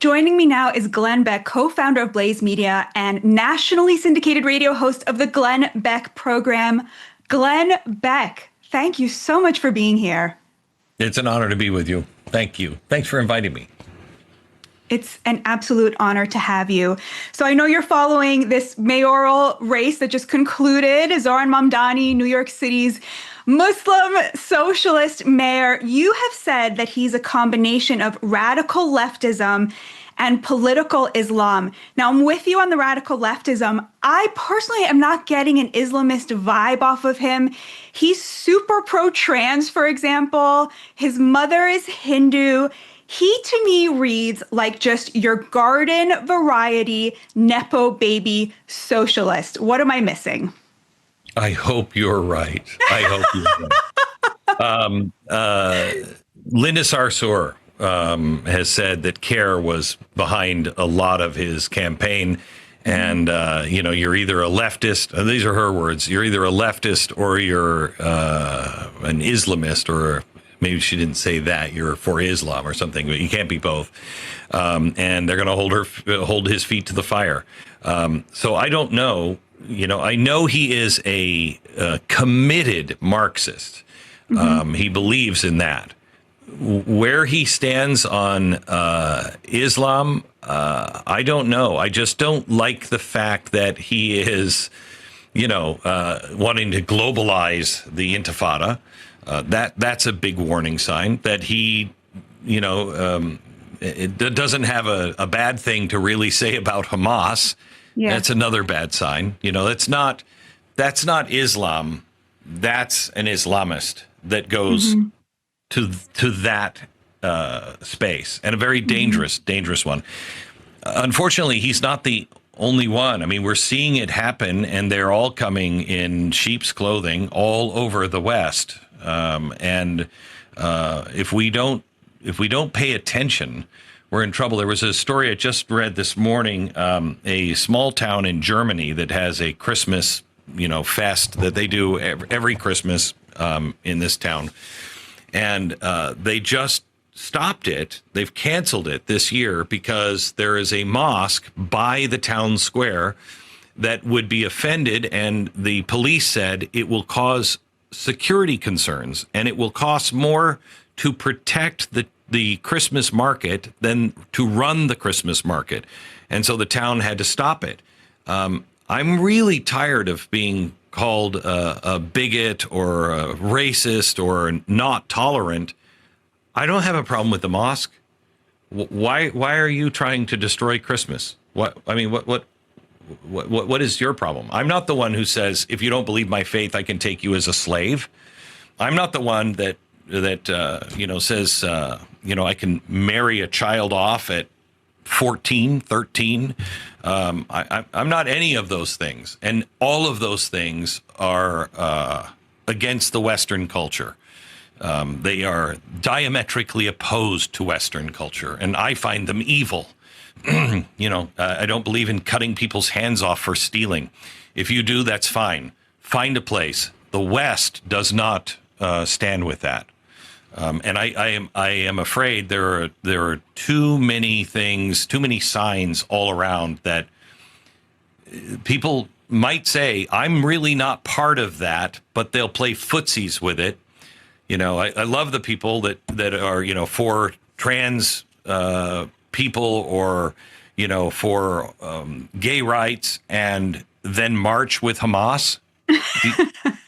Joining me now is Glenn Beck, co-founder of Blaze Media and nationally syndicated radio host of the Glenn Beck program. Glenn Beck, thank you so much for being here. It's an honor to be with you. Thank you. Thanks for inviting me. It's an absolute honor to have you. So I know you're following this mayoral race that just concluded. Zohran Mamdani, New York City's Muslim socialist mayor. You have said that he's a combination of radical leftism and political Islam. Now, I'm with you on the radical leftism. I personally am not getting an Islamist vibe off of him. He's super pro-trans, for example. His mother is Hindu. He, to me, reads like just your garden variety Nepo baby socialist. What am I missing? I hope you're right. I hope you're right. Linda Sarsour has said that CARE was behind a lot of his campaign. And, you're either a leftist, these are her words, you're either a leftist or you're an Islamist, or maybe she didn't say that, you're for Islam or something, but you can't be both. And they're going to hold his feet to the fire. So I don't know. I know he is a committed Marxist. He believes in that. Where he stands on Islam, I don't know. I just don't like the fact that he is, wanting to globalize the Intifada. That's a big warning sign that he, it doesn't have a bad thing to really say about Hamas. Yeah. That's another bad sign. That's not Islam. That's an Islamist that goes to that space, and a very dangerous one. Unfortunately, he's not the only one. I mean, we're seeing it happen, and they're all coming in sheep's clothing all over the West. If we don't pay attention, we're in trouble. There was a story I just read this morning, a small town in Germany that has a Christmas, fest that they do every Christmas in this town. And they just stopped it. They've canceled it this year because there is a mosque by the town square that would be offended. And the police said it will cause security concerns, and it will cost more to protect the Christmas market than to run the Christmas market. And so the town had to stop it. I'm really tired of being called a bigot or a racist or not tolerant. I don't have a problem with the mosque. Why are you trying to destroy Christmas? What is your problem? I'm not the one who says, if you don't believe my faith, I can take you as a slave. I'm not the one that says, I can marry a child off at 14, 13. I'm not any of those things. And all of those things are against the Western culture. They are diametrically opposed to Western culture, and I find them evil. I don't believe in cutting people's hands off for stealing. If you do, that's fine. Find a place. The West does not stand with that. And I am afraid there are too many things, too many signs all around that people might say, I'm really not part of that, but they'll play footsies with it. I love the people that are, for trans people or, for gay rights and then march with Hamas.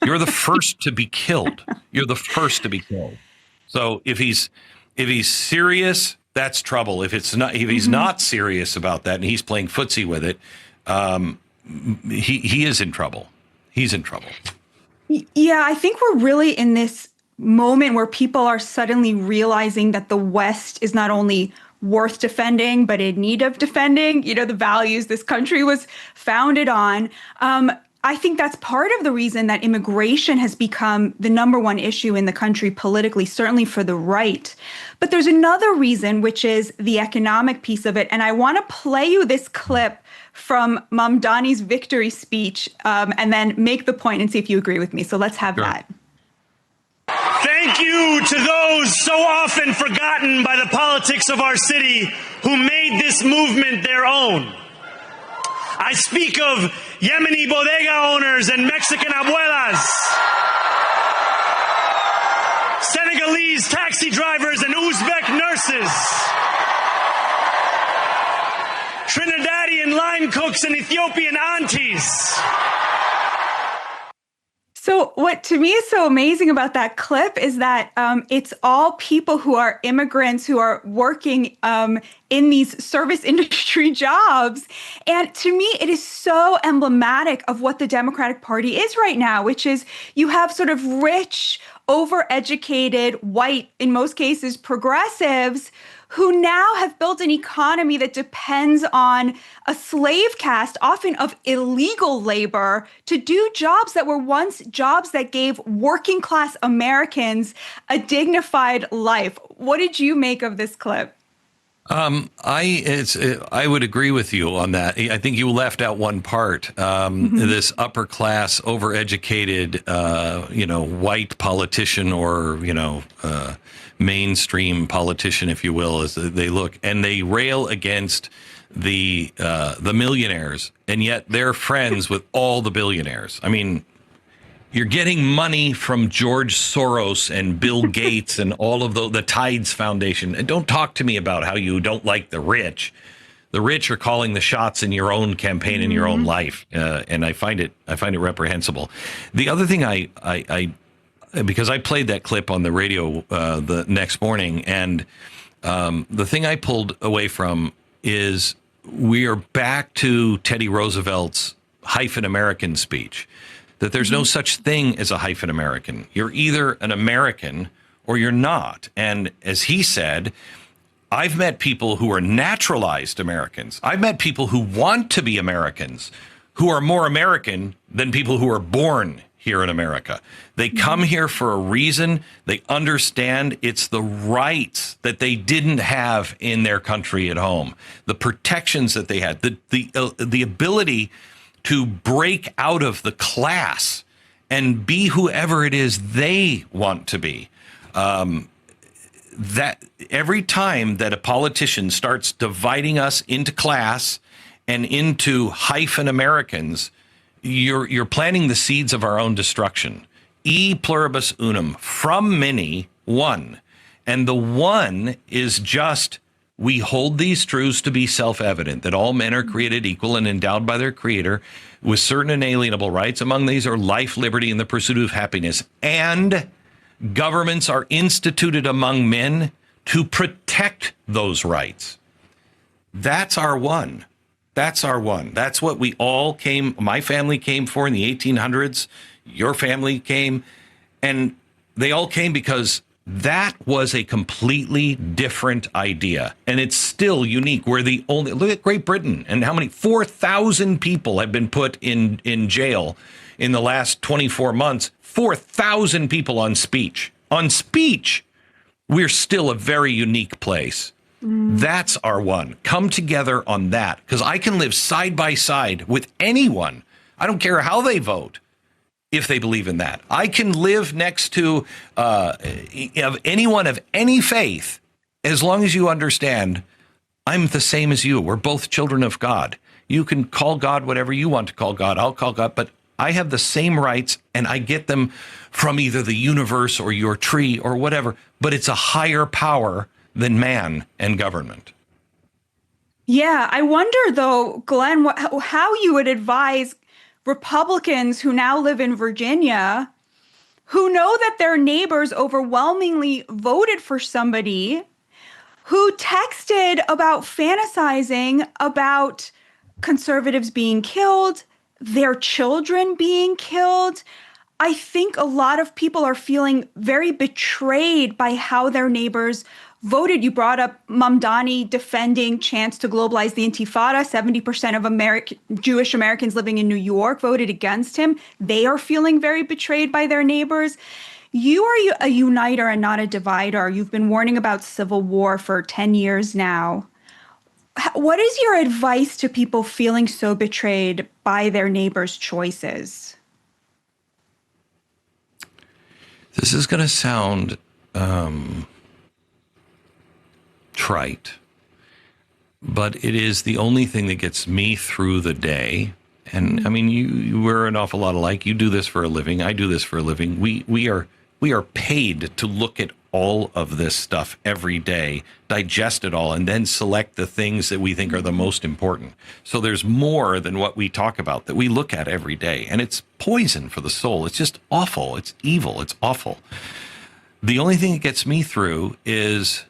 You're the first to be killed. You're the first to be killed. So if he's serious, that's trouble. If he's not serious about that and he's playing footsie with it, he is in trouble. He's in trouble. Yeah, I think we're really in this moment where people are suddenly realizing that the West is not only worth defending, but in need of defending, the values this country was founded on. I think that's part of the reason that immigration has become the number one issue in the country politically, certainly for the right. But there's another reason, which is the economic piece of it. And I want to play you this clip from Mamdani's victory speech and then make the point and see if you agree with me. So let's have that. Thank you to those so often forgotten by the politics of our city who made this movement their own. I speak of Yemeni bodega owners and Mexican abuelas, Senegalese taxi drivers and Uzbek nurses, Trinidadian line cooks and Ethiopian aunties. So what to me is so amazing about that clip is that it's all people who are immigrants who are working in these service industry jobs. And to me, it is so emblematic of what the Democratic Party is right now, which is you have sort of rich, overeducated, white, in most cases, progressives who now have built an economy that depends on a slave caste, often of illegal labor, to do jobs that were once jobs that gave working class Americans a dignified life. What did you make of this clip? I would agree with you on that. I think you left out one part. This upper class, overeducated, white politician or mainstream politician, if you will, as they look, and they rail against the millionaires, and yet they're friends with all the billionaires. I mean, you're getting money from George Soros and Bill Gates and all of the Tides Foundation. And don't talk to me about how you don't like the rich. The rich are calling the shots in your own campaign, in your own life, and I find it reprehensible. The other thing I because I played that clip on the radio the next morning, and the thing I pulled away from is we are back to Teddy Roosevelt's hyphen American speech, that there's no such thing as a hyphen American. You're either an American or you're not. And as he said, I've met people who are naturalized Americans. I've met people who want to be Americans, who are more American than people who are born here in America. They come here for a reason. They understand it's the rights that they didn't have in their country at home, the protections that they had, the ability to break out of the class and be whoever it is they want to be. That every time that a politician starts dividing us into class and into hyphen Americans, you're planting the seeds of our own destruction. E pluribus unum, from many, one. And the one is just, we hold these truths to be self-evident, that all men are created equal and endowed by their creator with certain inalienable rights. Among these are life, liberty, and the pursuit of happiness. And governments are instituted among men to protect those rights. That's our one. That's our one. That's what we all came, my family came for in the 1800s. Your family came. And they all came because that was a completely different idea, and it's still unique. We're the only, look at Great Britain and how many 4,000 people have been put in jail in the last 24 months. 4,000 people on speech. On speech, we're still a very unique place. That's our one. Come together on that, because I can live side by side with anyone. I don't care how they vote. If they believe in that, I can live next to of anyone of any faith, as long as you understand I'm the same as you. We're both children of God. You can call God whatever you want to call God. I'll call God, but I have the same rights, and I get them from either the universe or your tree or whatever. But it's a higher power than man and government. Yeah, I wonder though, Glenn, how you would advise Republicans who now live in Virginia, who know that their neighbors overwhelmingly voted for somebody who texted about fantasizing about conservatives being killed, their children being killed. I think a lot of people are feeling very betrayed by how their neighbors voted. You brought up Mamdani defending chants to globalize the Intifada. 70% of Jewish Americans living in New York voted against him. They are feeling very betrayed by their neighbors. You are a uniter and not a divider. You've been warning about civil war for 10 years now. What is your advice to people feeling so betrayed by their neighbors' choices? This is going to sound trite, but it is the only thing that gets me through the day. And I mean, we're an awful lot alike. You do this for a living. I do this for a living. We are paid to look at all of this stuff every day, digest it all, and then select the things that we think are the most important. So there's more than what we talk about that we look at every day. And it's poison for the soul. It's just awful. It's evil. It's awful. The only thing that gets me through is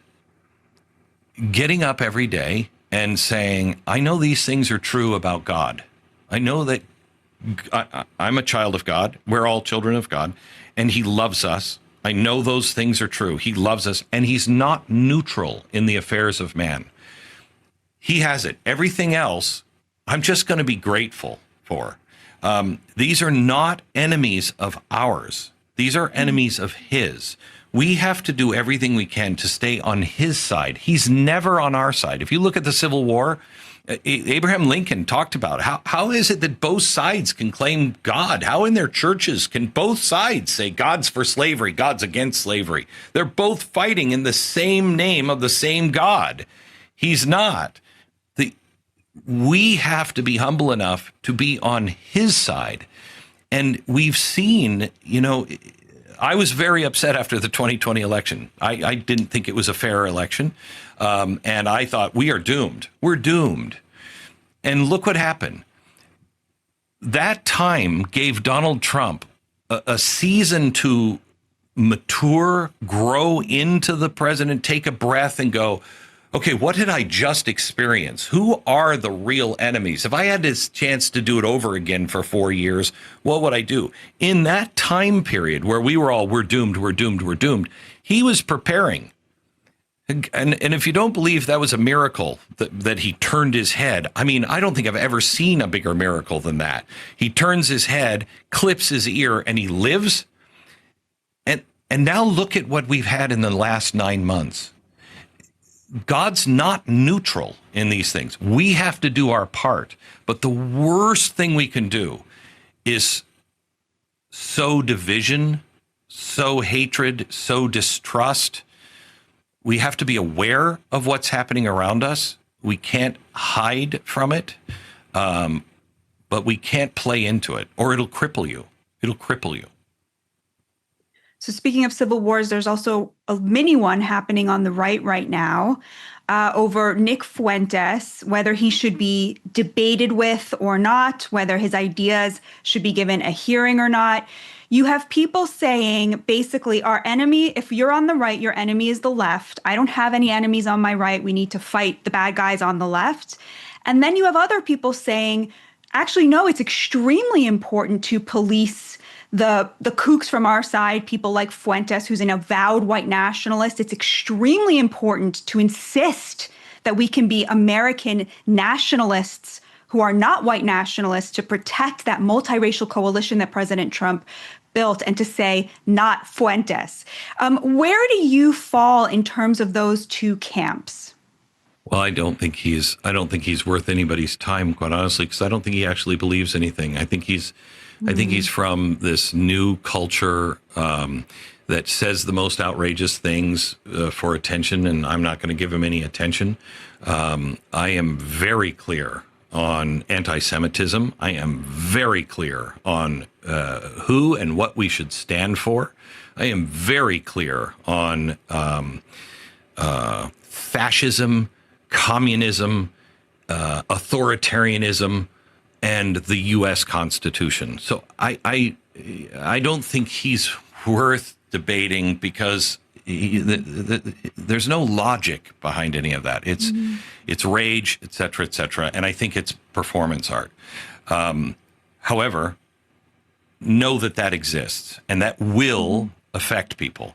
getting up every day and saying, I know these things are true about God. I know that I'm a child of God. We're all children of God, and he loves us. I know those things are true. He loves us, and he's not neutral in the affairs of man. He has it. Everything else, I'm just going to be grateful for. These are not enemies of ours. These are enemies of his. We have to do everything we can to stay on his side. He's never on our side. If you look at the Civil War, Abraham Lincoln talked about how is it that both sides can claim God? How in their churches can both sides say God's for slavery, God's against slavery? They're both fighting in the same name of the same God. He's not. We have to be humble enough to be on his side. And we've seen, I was very upset after the 2020 election. I didn't think it was a fair election. And I thought, we are doomed. We're doomed. And look what happened. That time gave Donald Trump a season to mature, grow into the president, take a breath and go, okay, what did I just experience? Who are the real enemies? If I had this chance to do it over again for 4 years, what would I do? In that time period where we were all, we're doomed, we're doomed, we're doomed, he was preparing. And if you don't believe that was a miracle, that he turned his head, I mean, I don't think I've ever seen a bigger miracle than that. He turns his head, clips his ear, and he lives. And now look at what we've had in the last 9 months. God's not neutral in these things. We have to do our part. But the worst thing we can do is sow division, sow hatred, sow distrust. We have to be aware of what's happening around us. We can't hide from it, but we can't play into it, or it'll cripple you. It'll cripple you. So speaking of civil wars, there's also a mini one happening on the right now over Nick Fuentes, whether he should be debated with or not, whether his ideas should be given a hearing or not. You have people saying, basically, our enemy, if you're on the right, your enemy is the left. I don't have any enemies on my right. We need to fight the bad guys on the left. And then you have other people saying, actually, no, it's extremely important to police the kooks from our side, people like Fuentes, who's an avowed white nationalist. It's extremely important to insist that we can be American nationalists who are not white nationalists to protect that multiracial coalition that President Trump built, and to say not Fuentes. Where do you fall in terms of those two camps? Well, I don't think he's worth anybody's time, quite honestly, because I don't think he actually believes anything. I think he's from this new culture that says the most outrageous things for attention, and I'm not going to give him any attention. I am very clear on anti-Semitism. I am very clear on who and what we should stand for. I am very clear on fascism, communism, authoritarianism, and the U.S. Constitution. So I don't think he's worth debating, because there's no logic behind any of that. It's rage, et cetera, and I think it's performance art. However, know that exists, and that will affect people.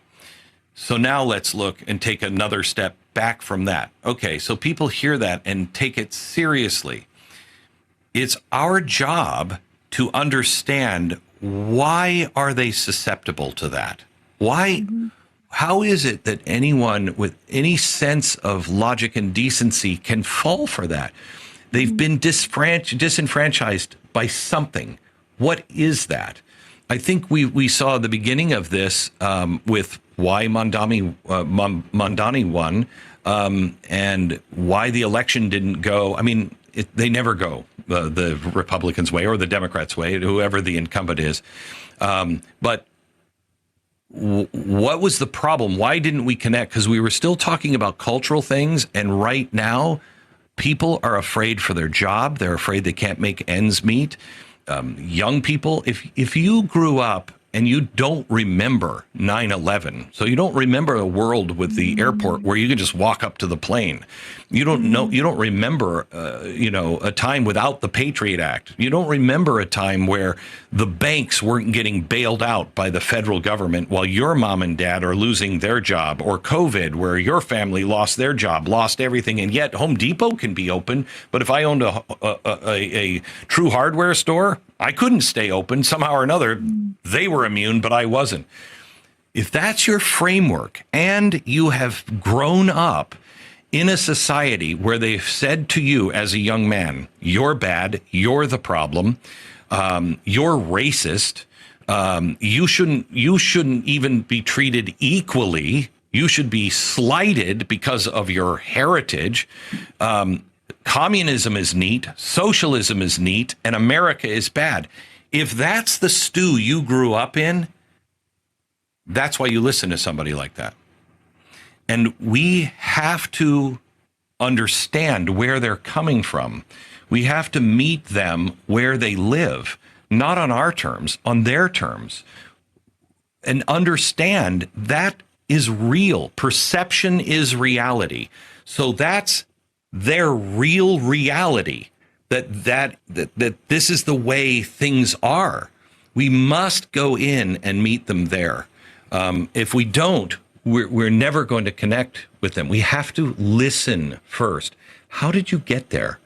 So now let's look and take another step back from that. Okay, so people hear that and take it seriously. It's our job to understand, why are they susceptible to that? Why? How is it that anyone with any sense of logic and decency can fall for that? They've been disenfranchised by something. What is that? I think we saw the beginning of this with why Mamdani won, and why the election didn't go. I mean, they never go the Republicans' way or the Democrats' way, whoever the incumbent is. But what was the problem? Why didn't we connect? Because we were still talking about cultural things, and right now, people are afraid for their job. They're afraid they can't make ends meet. Young people, if you grew up and you don't remember 9/11, so you don't remember a world with the airport where you can just walk up to the plane. You don't know. You don't remember, a time without the Patriot Act. You don't remember a time where the banks weren't getting bailed out by the federal government while your mom and dad are losing their job, or COVID, where your family lost their job, lost everything, and yet Home Depot can be open. But if I owned a true hardware store, I couldn't stay open. Somehow or another, they were immune, but I wasn't. If that's your framework, and you have grown up in a society where they've said to you as a young man, you're bad, you're the problem, you're racist, you shouldn't even be treated equally, you should be slighted because of your heritage, communism is neat, socialism is neat, and America is bad. If that's the stew you grew up in, that's why you listen to somebody like that. And we have to understand where they're coming from. We have to meet them where they live, not on our terms, on their terms, and understand that is real. Perception is reality. So that's their real reality, that this is the way things are. We must go in and meet them there. If we don't, we're never going to connect with them. We have to listen first. How did you get there?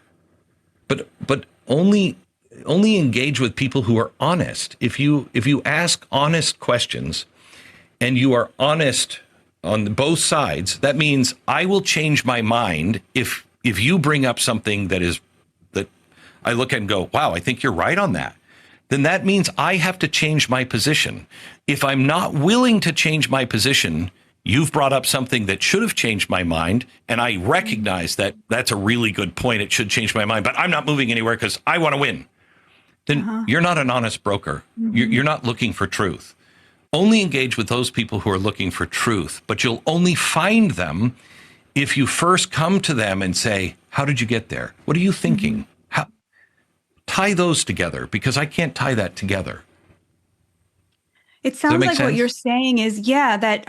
But only engage with people who are honest. If you ask honest questions and you are honest on both sides, that means I will change my mind if you bring up something that I look at and go, wow, I think you're right on that. Then that means I have to change my position. If I'm not willing to change my position, you've brought up something that should have changed my mind, and I recognize that that's a really good point. It should change my mind, but I'm not moving anywhere because I want to win. Then you're not an honest broker. You're not looking for truth. Only engage with those people who are looking for truth, but you'll only find them if you first come to them and say, how did you get there? What are you thinking? Tie those together, because I can't tie that together. It sounds like sense? what you're saying is, that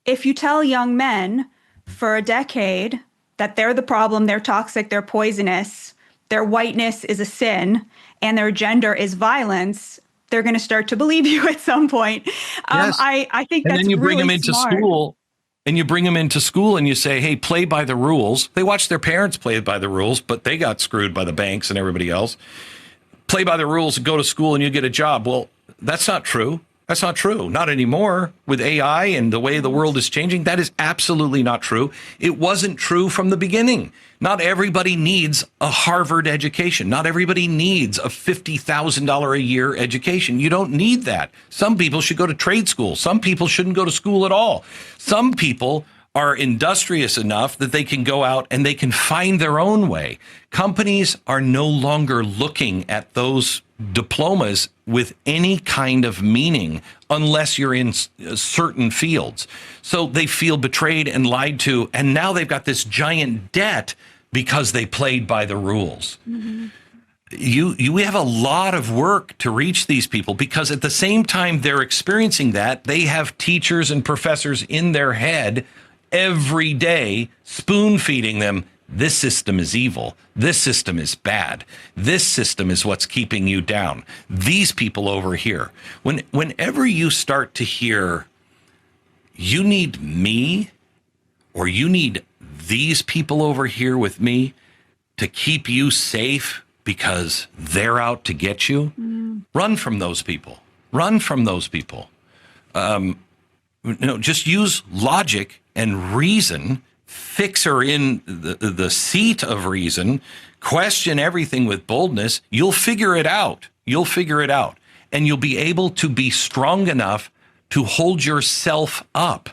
if you tell young men for a decade that they're the problem, they're toxic, they're poisonous, their whiteness is a sin, and their gender is violence, they're going to start to believe you at some point. Yes. I think that's and then you bring really them into smart. school. And you bring them into school and you say, hey, play by the rules. They watch their parents play by the rules, but they got screwed by the banks and everybody else. Play by the rules and go to school and you get a job. Well, that's not true. That's not true. Not anymore. With AI and the way the world is changing, that is absolutely not true. It wasn't true from the beginning. Not everybody needs a Harvard education. Not everybody needs a $50,000 a year education. You don't need that. Some people should go to trade school. Some people shouldn't go to school at all. Some people are industrious enough that they can go out and they can find their own way. Companies are no longer looking at those diplomas with any kind of meaning unless you're in certain fields. So they feel betrayed and lied to, and now they've got this giant debt because they played by the rules. Mm-hmm. We have a lot of work to reach these people, because at the same time they're experiencing that, they have teachers and professors in their head every day spoon feeding them, this system is evil, this system is bad, this system is what's keeping you down, these people over here. Whenever you start to hear, you need me, or you need these people over here with me to keep you safe because they're out to get you, run from those people. Run from those people. Just use logic and reason, fix her in the seat of reason, question everything with boldness. You'll figure it out. You'll figure it out. and you'll be able to be strong enough to hold yourself up.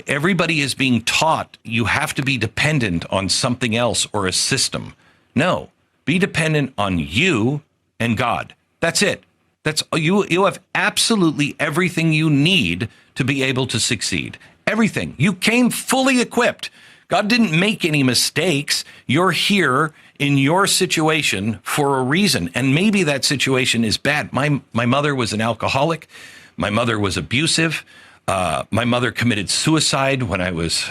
Everybody is being taught you have to be dependent on something else or a system. No, be dependent on you and God. That's it. That's you. You have absolutely everything you need to be able to succeed. Everything. You came fully equipped. God didn't make any mistakes. You're here in your situation for a reason. And maybe that situation is bad. My mother was an alcoholic. My mother was abusive. My mother committed suicide when I was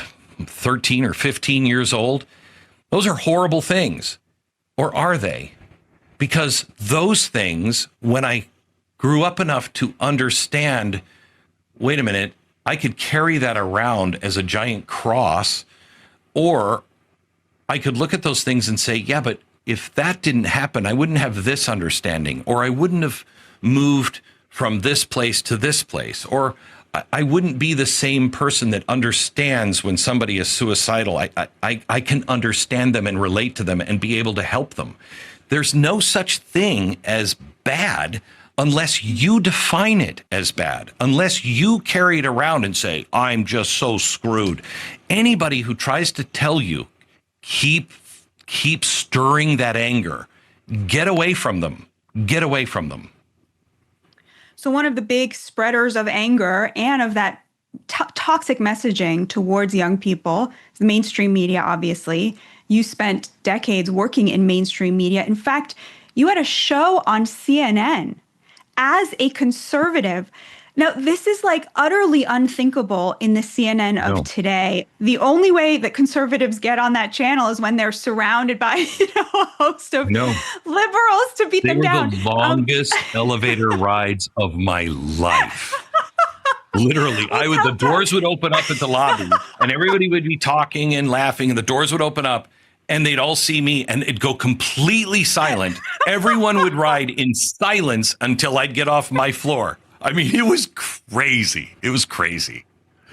13 or 15 years old. Those are horrible things. Or are they? Because those things, when I grew up enough to understand, wait a minute, I could carry that around as a giant cross, or I could look at those things and say, yeah, but if that didn't happen, I wouldn't have this understanding, or I wouldn't have moved from this place to this place, or I wouldn't be the same person that understands when somebody is suicidal. I can understand them and relate to them and be able to help them. There's no such thing as bad unless you define it as bad, unless you carry it around and say, I'm just so screwed. Anybody who tries to tell you, keep stirring that anger, get away from them, get away from them. So one of the big spreaders of anger and of that toxic messaging towards young people is the mainstream media, obviously. You spent decades working in mainstream media. In fact, you had a show on CNN as a conservative. Now, this is like utterly unthinkable in the CNN of today. The only way that conservatives get on that channel is when they're surrounded by a host of liberals to beat them down. They were the longest elevator rides of my life. Literally, the doors would open up at the lobby, and everybody would be talking and laughing, and the doors would open up, and they'd all see me, and it'd go completely silent. Everyone would ride in silence until I'd get off my floor. I mean, it was crazy. It was crazy.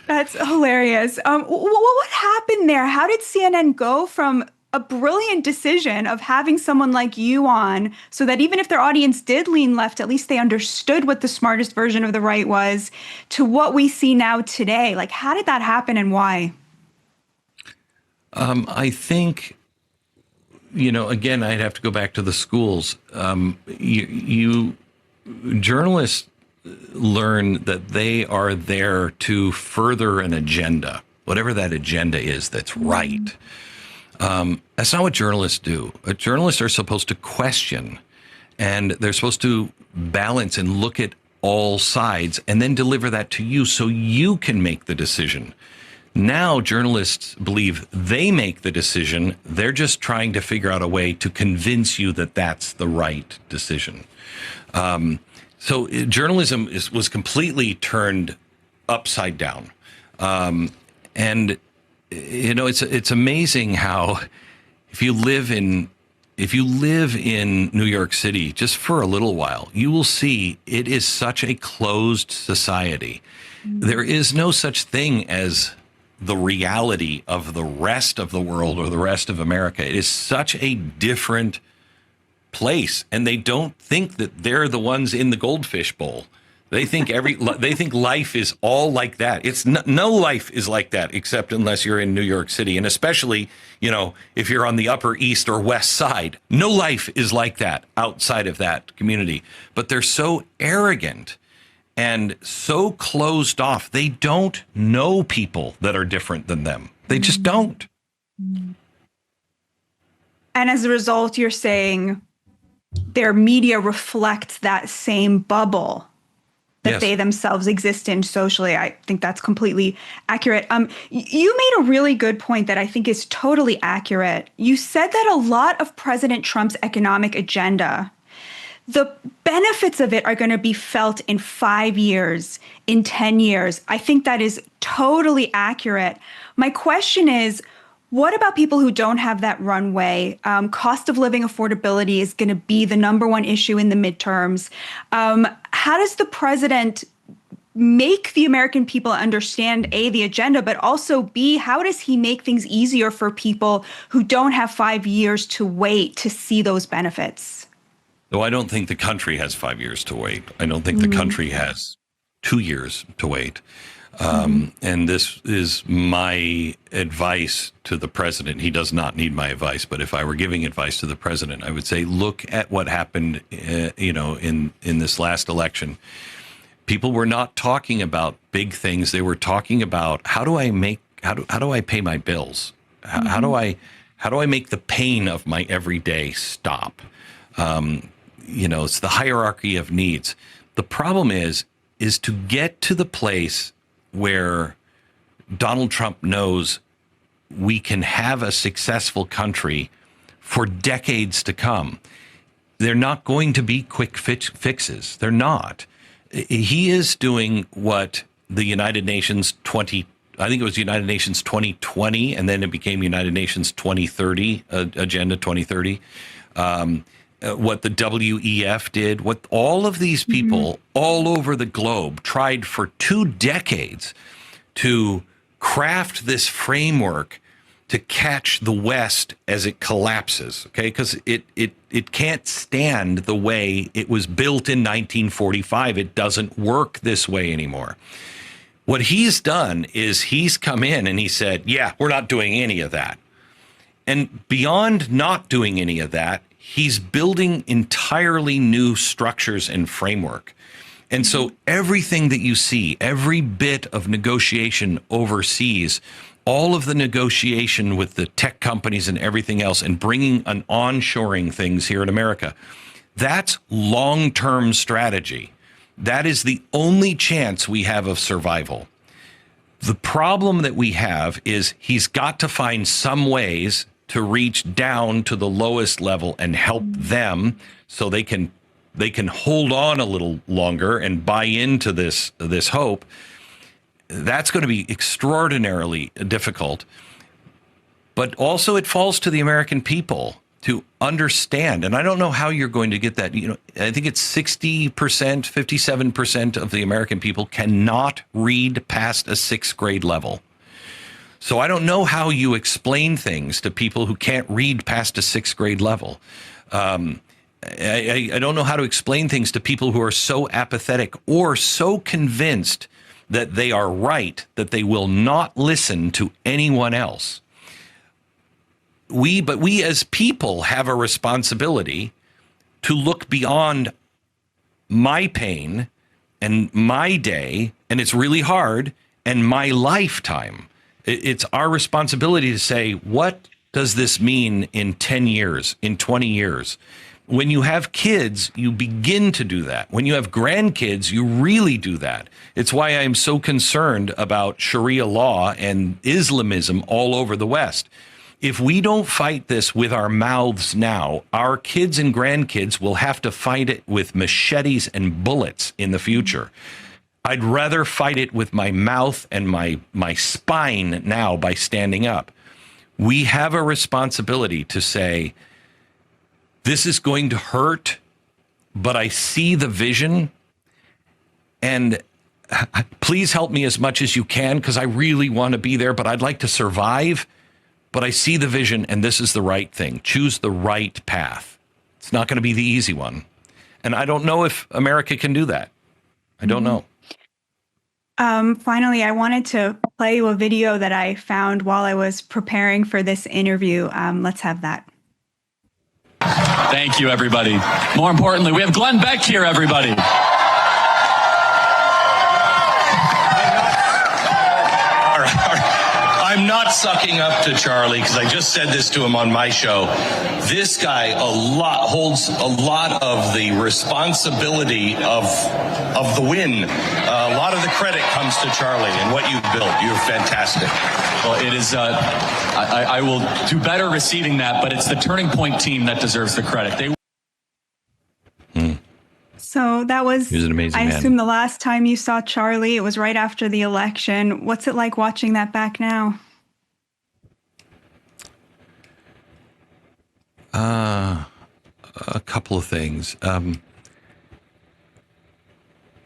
That's hilarious. What happened there? How did CNN go from a brilliant decision of having someone like you on so that even if their audience did lean left, at least they understood what the smartest version of the right was, to what we see now today? Like, how did that happen and why? I think, again, I'd have to go back to the schools. Journalists learn that they are there to further an agenda, whatever that agenda is that's right. That's not what journalists do. Journalists are supposed to question, and they're supposed to balance and look at all sides and then deliver that to you so you can make the decision. Now journalists believe they make the decision. They're just trying to figure out a way to convince you that that's the right decision. So journalism was completely turned upside down. And it's amazing how if you live in New York City just for a little while, you will see it is such a closed society. There is no such thing as the reality of the rest of the world or the rest of America. It is such a different place, and they don't think that they're the ones in the goldfish bowl. They think they think life is all like that. It's no life is like that, except unless you're in New York City, and especially if you're on the Upper East or West Side. No life is like that outside of that community. But they're so arrogant and so closed off. They don't know people that are different than them. They just don't. And as a result, you're saying their media reflects that same bubble that they themselves exist in socially. I think that's completely accurate. You made a really good point that I think is totally accurate. You said that a lot of President Trump's economic agenda, the benefits of it are going to be felt in 5 years, in 10 years. I think that is totally accurate. My question is, what about people who don't have that runway? Cost of living affordability is going to be the number one issue in the midterms. How does the president make the American people understand, A, the agenda, but also B, how does he make things easier for people who don't have 5 years to wait to see those benefits? Though I don't think the country has 5 years to wait. I don't think the country has 2 years to wait. And this is my advice to the president. He does not need my advice, but if I were giving advice to the president, I would say, look at what happened, in this last election. People were not talking about big things. They were talking about how do I pay my bills? How do I make the pain of my everyday stop? It's the hierarchy of needs. The problem is to get to the place where Donald Trump knows we can have a successful country for decades to come. They're not going to be quick fixes. They're not. He is doing what the United Nations 2020, and then it became United Nations 2030, Agenda 2030. What the WEF did, what all of these people all over the globe tried for 2 decades to craft this framework to catch the West as it collapses, okay? Because it can't stand the way it was built in 1945. It doesn't work this way anymore. What he's done is he's come in and he said, yeah, we're not doing any of that. And beyond not doing any of that, he's building entirely new structures and framework. And so everything that you see, every bit of negotiation overseas, all of the negotiation with the tech companies and everything else, and bringing an onshoring things here in America, that's long-term strategy. That is the only chance we have of survival. The problem that we have is he's got to find some ways to reach down to the lowest level and help them so they can hold on a little longer and buy into this hope. That's going to be extraordinarily difficult. But also it falls to the American people to understand. And I don't know how you're going to get that. I think it's 60%, 57% of the American people cannot read past a 6th grade level. So I don't know how you explain things to people who can't read past a 6th grade level. I don't know how to explain things to people who are so apathetic or so convinced that they are right that they will not listen to anyone else. But we as people have a responsibility to look beyond my pain and my day, and it's really hard, and my lifetime. It's our responsibility to say, what does this mean in 10 years, in 20 years? When you have kids, you begin to do that. When you have grandkids, you really do that. It's why I'm so concerned about Sharia law and Islamism all over the West. If we don't fight this with our mouths now, our kids and grandkids will have to fight it with machetes and bullets in the future. I'd rather fight it with my mouth and my spine now by standing up. We have a responsibility to say, this is going to hurt, but I see the vision, and please help me as much as you can because I really want to be there, but I'd like to survive, but I see the vision, and this is the right thing. Choose the right path. It's not going to be the easy one. And I don't know if America can do that. I don't know. Finally, I wanted to play you a video that I found while I was preparing for this interview. Let's have that. Thank you, everybody. More importantly, we have Glenn Beck here, everybody. I'm not sucking up to Charlie because I just said this to him on my show. This guy holds a lot of the responsibility of the win. A lot of the credit comes to Charlie and what you've built. You're fantastic. Well, it is. I will do better receiving that, but it's the Turning Point team that deserves the credit. So that was, an amazing I man. assume, the last time you saw Charlie. It was right after the election. What's it like watching that back now? A couple of things.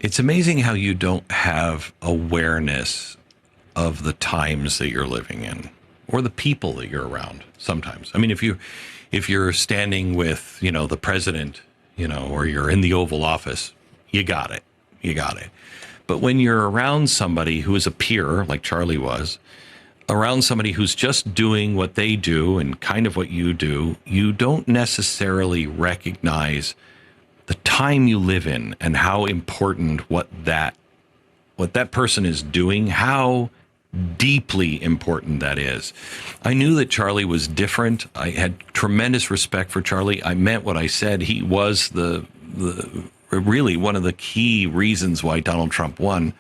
It's amazing how you don't have awareness of the times that you're living in or the people that you're around sometimes. I mean, if you're standing with, the president, or you're in the Oval Office, you got it. You got it. But when you're around somebody who is a peer, like Charlie was, around somebody who's just doing what they do and kind of what you do, you don't necessarily recognize the time you live in and how important what that person is doing, how deeply important that is. I knew that Charlie was different. I had tremendous respect for Charlie. I meant what I said. He was the really one of the key reasons why Donald Trump won.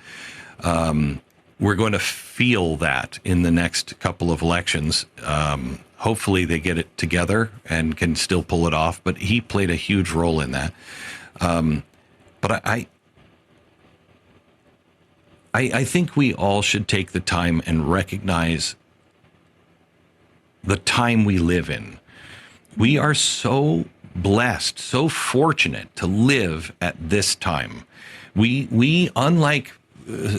We're going to feel that in the next couple of elections. Hopefully they get it together and can still pull it off, but he played a huge role in that. But I think we all should take the time and recognize the time we live in. We are so blessed, so fortunate to live at this time. We unlike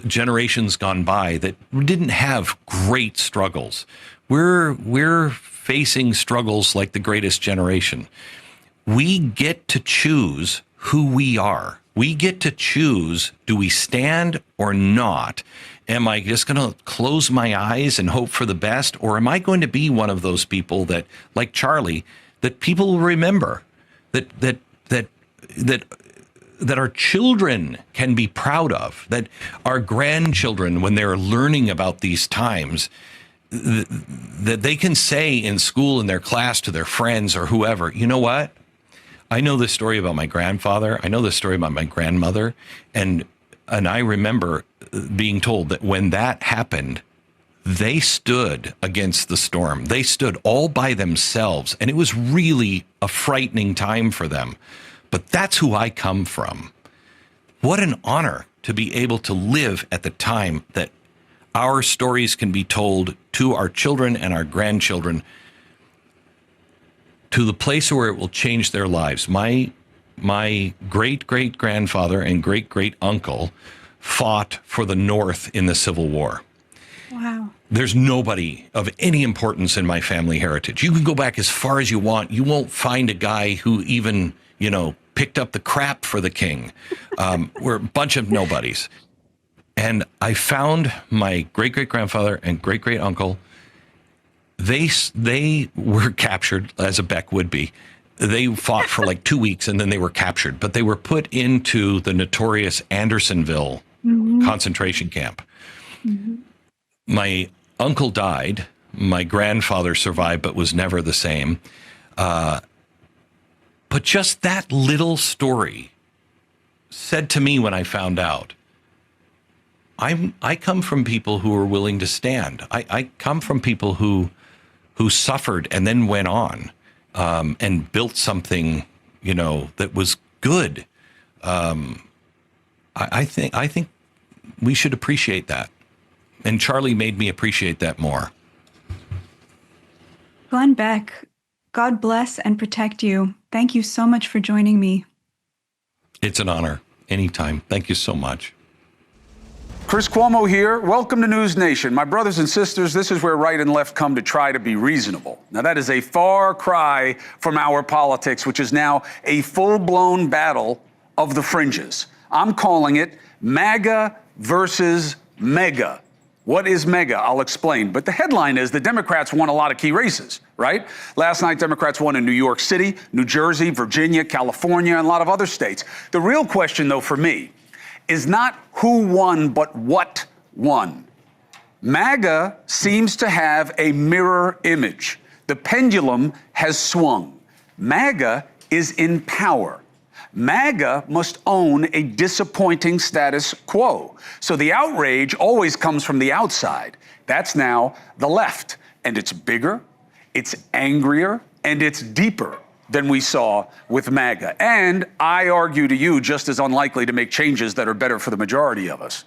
generations gone by that didn't have great struggles. We're facing struggles like the greatest generation. We get to choose who we are. We get to choose, do we stand or not? Am I just going to close my eyes and hope for the best? Or am I going to be one of those people that, like Charlie, that people will remember, that our children can be proud of, that our grandchildren, when they're learning about these times, that they can say in school, in their class, to their friends or whoever, you know what? I know this story about my grandfather. I know this story about my grandmother. And I remember being told that when that happened, they stood against the storm. They stood all by themselves. And it was really a frightening time for them. But that's who I come from. What an honor to be able to live at the time that our stories can be told to our children and our grandchildren, to the place where it will change their lives. My great-great-grandfather and great-great-uncle fought for the North in the Civil War. Wow. There's nobody of any importance in my family heritage. You can go back as far as you want. You won't find a guy who even, picked up the crap for the king. We're a bunch of nobodies. And I found my great-great-grandfather and great-great-uncle. They were captured, as a Beck would be. They fought for like 2 weeks and then they were captured. But they were put into the notorious Andersonville concentration camp. Mm-hmm. My uncle died. My grandfather survived but was never the same. But just that little story said to me when I found out, I come from people who are willing to stand. I come from people who suffered and then went on and built something, that was good. I think we should appreciate that. And Charlie made me appreciate that more. Glenn Beck, God bless and protect you. Thank you so much for joining me. It's an honor. Anytime. Thank you so much. Chris Cuomo here. Welcome to NewsNation. My brothers and sisters, this is where right and left come to try to be reasonable. Now, that is a far cry from our politics, which is now a full-blown battle of the fringes. I'm calling it MAGA versus mega. What is mega? I'll explain. But the headline is the Democrats won a lot of key races, right? Last night, Democrats won in New York City, New Jersey, Virginia, California, and a lot of other states. The real question, though, for me, is not who won, but what won. MAGA seems to have a mirror image. The pendulum has swung. MAGA is in power. MAGA must own a disappointing status quo. So the outrage always comes from the outside. That's now the left. And it's bigger, it's angrier, and it's deeper than we saw with MAGA. And I argue to you, just as unlikely to make changes that are better for the majority of us.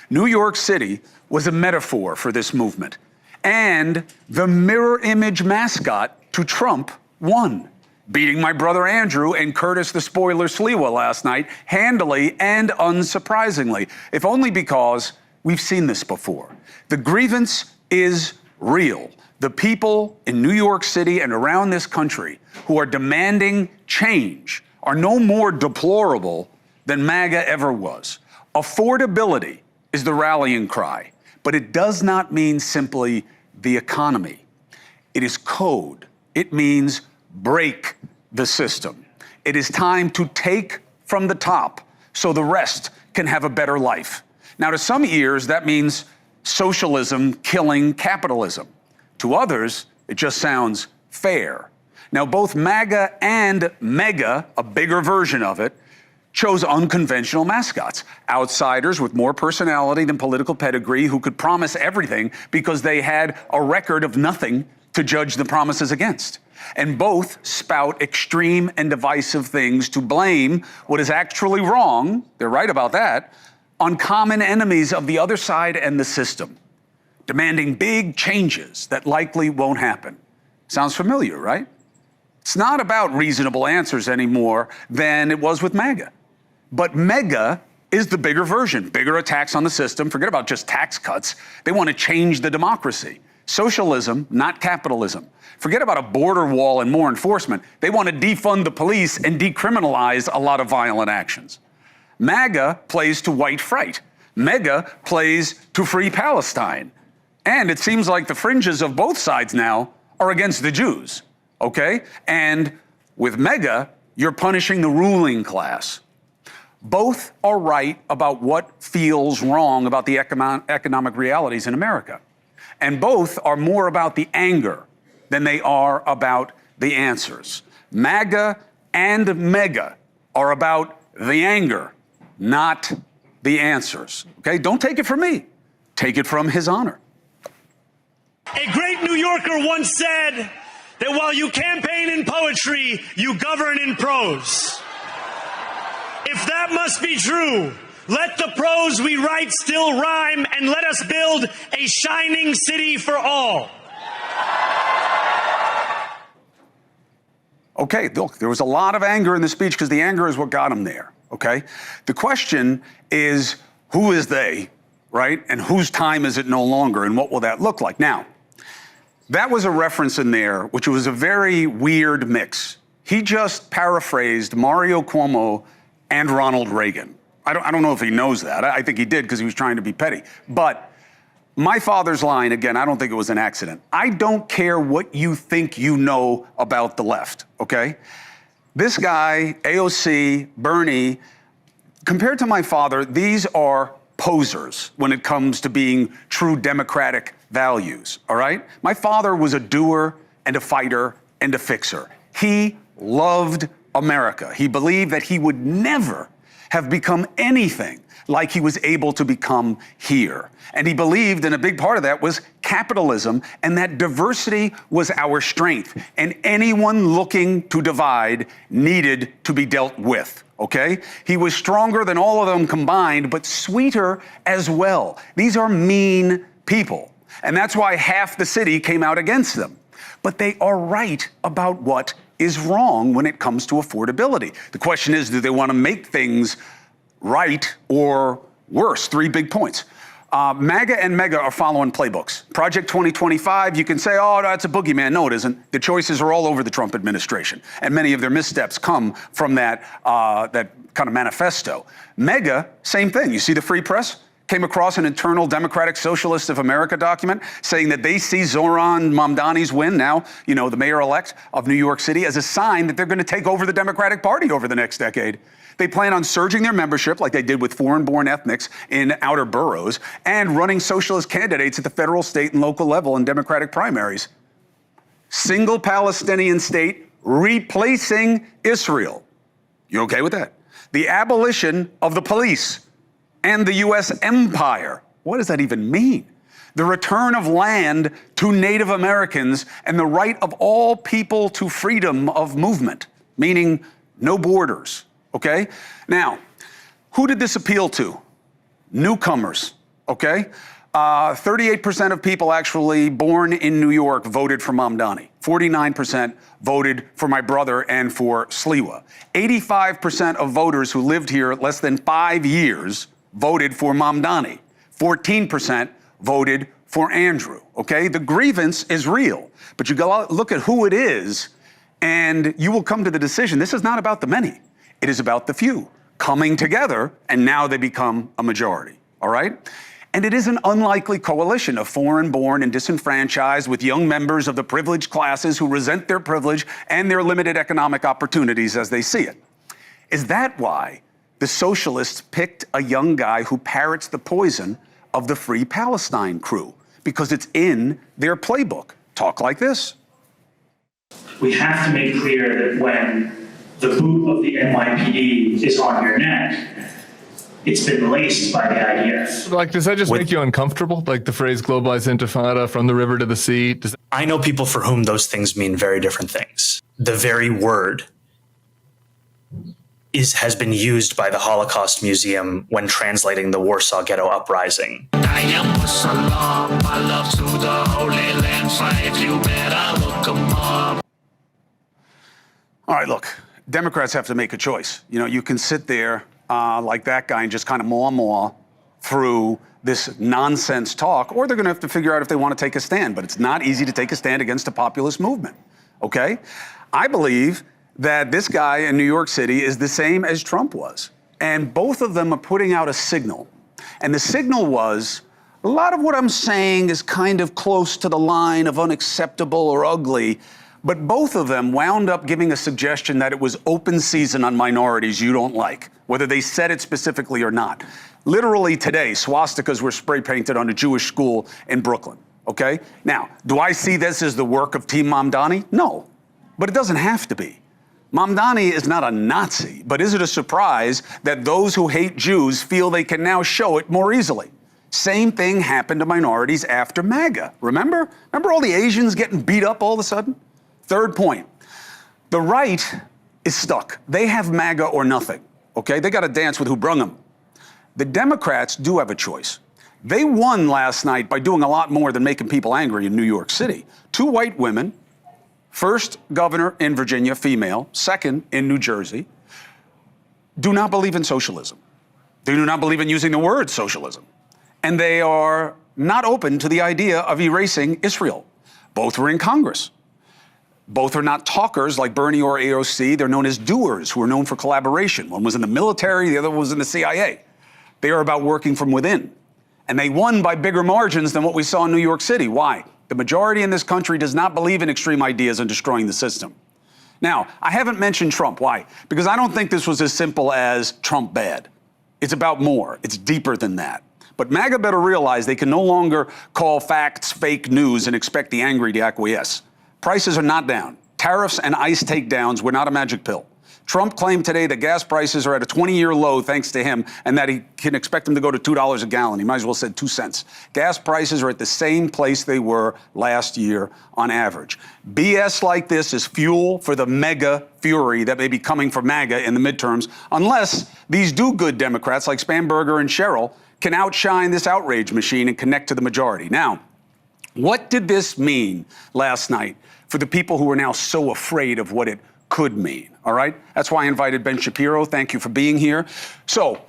New York City was a metaphor for this movement. And the mirror image mascot to Trump won, beating my brother Andrew and Curtis the Spoiler Sliwa last night handily and unsurprisingly, if only because we've seen this before. The grievance is real. The people in New York City and around this country who are demanding change are no more deplorable than MAGA ever was. Affordability is the rallying cry, but it does not mean simply the economy. It is code. It means break the system. It is time to take from the top so the rest can have a better life. Now, to some ears, that means socialism killing capitalism. To others, it just sounds fair. Now, both MAGA and MEGA, a bigger version of it, chose unconventional mascots, outsiders with more personality than political pedigree who could promise everything because they had a record of nothing to judge the promises against. And both spout extreme and divisive things to blame what is actually wrong, they're right about that, on common enemies of the other side and the system, demanding big changes that likely won't happen. Sounds familiar, right? It's not about reasonable answers anymore than it was with MAGA. But MEGA is the bigger version, bigger attacks on the system. Forget about just tax cuts. They want to change the democracy. Socialism, not capitalism. Forget about a border wall and more enforcement. They want to defund the police and decriminalize a lot of violent actions. MAGA plays to white fright. MEGA plays to free Palestine. And it seems like the fringes of both sides now are against the Jews, okay? And with MEGA, you're punishing the ruling class. Both are right about what feels wrong about the economic realities in America. And both are more about the anger than they are about the answers. MAGA and MEGA are about the anger, not the answers. Okay, don't take it from me. Take it from His Honor. A great New Yorker once said that while you campaign in poetry, you govern in prose. If that must be true, let the prose we write still rhyme, and let us build a shining city for all. Okay, look, there was a lot of anger in the speech because the anger is what got him there, okay? The question is, who is they, right? And whose time is it no longer, and what will that look like? Now, that was a reference in there, which was a very weird mix. He just paraphrased Mario Cuomo and Ronald Reagan. I don't know if he knows that. I think he did because he was trying to be petty. But my father's line, again, I don't think it was an accident. I don't care what you think you know about the left, okay? This guy, AOC, Bernie, compared to my father, these are posers when it comes to being true democratic values, all right? My father was a doer and a fighter and a fixer. He loved America. He believed that he would never have become anything like he was able to become here. And he believed, and a big part of that was capitalism, and that diversity was our strength. And anyone looking to divide needed to be dealt with, okay? He was stronger than all of them combined, but sweeter as well. These are mean people. And that's why half the city came out against them. But they are right about what is wrong when it comes to affordability. The question is, do they want to make things right or worse? Three big points. MAGA and MEGA are following playbooks. Project 2025, you can say, oh, that's a boogeyman. No, it isn't. The choices are all over the Trump administration, and many of their missteps come from that kind of manifesto. MEGA, same thing. You see the Free Press? Came across an internal Democratic Socialist of America document saying that they see Zohran Mamdani's win, now, you know, the mayor-elect of New York City, as a sign that they're going to take over the Democratic Party over the next decade. They plan on surging their membership like they did with foreign-born ethnics in outer boroughs and running socialist candidates at the federal, state, and local level in Democratic primaries. Single Palestinian state replacing Israel. You okay with that? The abolition of the police and the U.S. empire. What does that even mean? The return of land to Native Americans and the right of all people to freedom of movement, meaning no borders, okay? Now, who did this appeal to? Newcomers, okay? 38% of people actually born in New York voted for Mamdani. 49% voted for my brother and for Sliwa. 85% of voters who lived here less than 5 years voted for Mamdani. 14% voted for Andrew, okay? The grievance is real, but you go out, look at who it is, and you will come to the decision. This is not about the many. It is about the few coming together, and now they become a majority, all right? And it is an unlikely coalition of foreign-born and disenfranchised with young members of the privileged classes who resent their privilege and their limited economic opportunities as they see it. Is that why the socialists picked a young guy who parrots the poison of the Free Palestine crew? Because it's in their playbook. Talk like this. We have to make clear that when the boot of the NYPD is on your neck, it's been laced by the IDF. Like, does that just make you uncomfortable? Like the phrase globalized intifada, from the river to the sea? I know people for whom those things mean very different things. The very word has been used by the Holocaust Museum when translating the Warsaw Ghetto Uprising. All right, look, Democrats have to make a choice. You know, you can sit there like that guy and just kind of maw through this nonsense talk, or they're going to have to figure out if they want to take a stand. But it's not easy to take a stand against a populist movement, okay? I believe that this guy in New York City is the same as Trump was. And both of them are putting out a signal. And the signal was, a lot of what I'm saying is kind of close to the line of unacceptable or ugly, but both of them wound up giving a suggestion that it was open season on minorities you don't like, whether they said it specifically or not. Literally today, swastikas were spray painted on a Jewish school in Brooklyn, okay? Now, do I see this as the work of Team Mamdani? No, but it doesn't have to be. Mamdani is not a Nazi, but is it a surprise that those who hate Jews feel they can now show it more easily? Same thing happened to minorities after MAGA. Remember all the Asians getting beat up all of a sudden? Third point, the right is stuck. They have MAGA or nothing, okay? They got to dance with who brung them. The Democrats do have a choice. They won last night by doing a lot more than making people angry in New York City. 2 white women, first governor in Virginia, female, second in New Jersey, do not believe in socialism. They do not believe in using the word socialism. And they are not open to the idea of erasing Israel. Both were in Congress. Both are not talkers like Bernie or AOC. They're known as doers, who are known for collaboration. One was in the military, the other was in the CIA. They are about working from within. And they won by bigger margins than what we saw in New York City. Why? The majority in this country does not believe in extreme ideas and destroying the system. Now, I haven't mentioned Trump. Why? Because I don't think this was as simple as Trump bad. It's about more. It's deeper than that. But MAGA better realize they can no longer call facts fake news and expect the angry to acquiesce. Prices are not down. Tariffs and ICE takedowns were not a magic pill. Trump claimed today that gas prices are at a 20-year low thanks to him, and that he can expect them to go to $2 a gallon. He might as well said 2 cents. Gas prices are at the same place they were last year on average. BS like this is fuel for the mega fury that may be coming for MAGA in the midterms, unless these do-good Democrats like Spanberger and Sherrill can outshine this outrage machine and connect to the majority. Now, what did this mean last night for the people who are now so afraid of what it could mean? All right? That's why I invited Ben Shapiro. Thank you for being here. So,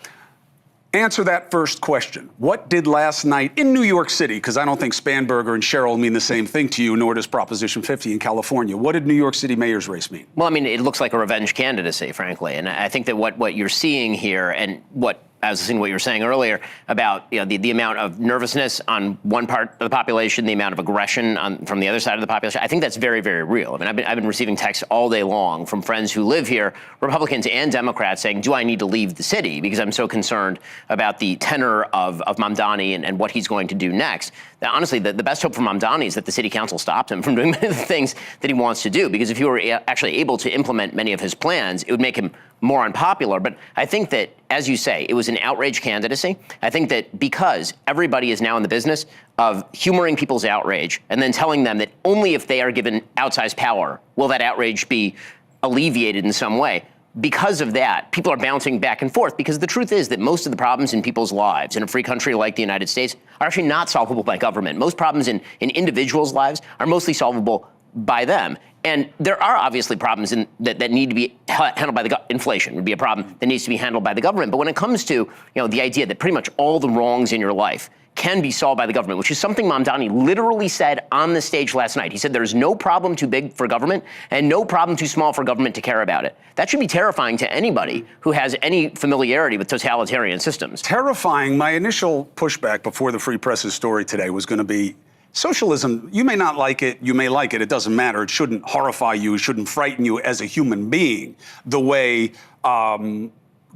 answer that first question. What did last night in New York City, because I don't think Spanberger and Sherrill mean the same thing to you, nor does Proposition 50 in California. What did New York City mayor's race mean? Well, I mean, it looks like a revenge candidacy, frankly. And I think that what you're seeing here, and what I was listening to what you were saying earlier about the amount of nervousness on one part of the population, the amount of aggression from the other side of the population. I think that's very, very real. I mean, I've been receiving texts all day long from friends who live here, Republicans and Democrats, saying, do I need to leave the city because I'm so concerned about the tenor of Mamdani and what he's going to do next. Now, honestly, the best hope for Mamdani is that the city council stopped him from doing many of the things that he wants to do, because if he were actually able to implement many of his plans, it would make him more unpopular. But I think that, as you say, it was an outrage candidacy. I think that because everybody is now in the business of humoring people's outrage and then telling them that only if they are given outsized power will that outrage be alleviated in some way. Because of that, people are bouncing back and forth, because the truth is that most of the problems in people's lives in a free country like the United States are actually not solvable by government. Most problems in individuals' lives are mostly solvable by them. And there are obviously problems that need to be handled by inflation would be a problem that needs to be handled by the government. But when it comes to the idea that pretty much all the wrongs in your life can be solved by the government, which is something Mamdani literally said on the stage last night. He said there's no problem too big for government and no problem too small for government to care about it. That should be terrifying to anybody who has any familiarity with totalitarian systems. Terrifying. My initial pushback before the Free Press's story today was going to be socialism. You may not like it. You may like it. It doesn't matter. It shouldn't horrify you. It shouldn't frighten you as a human being the way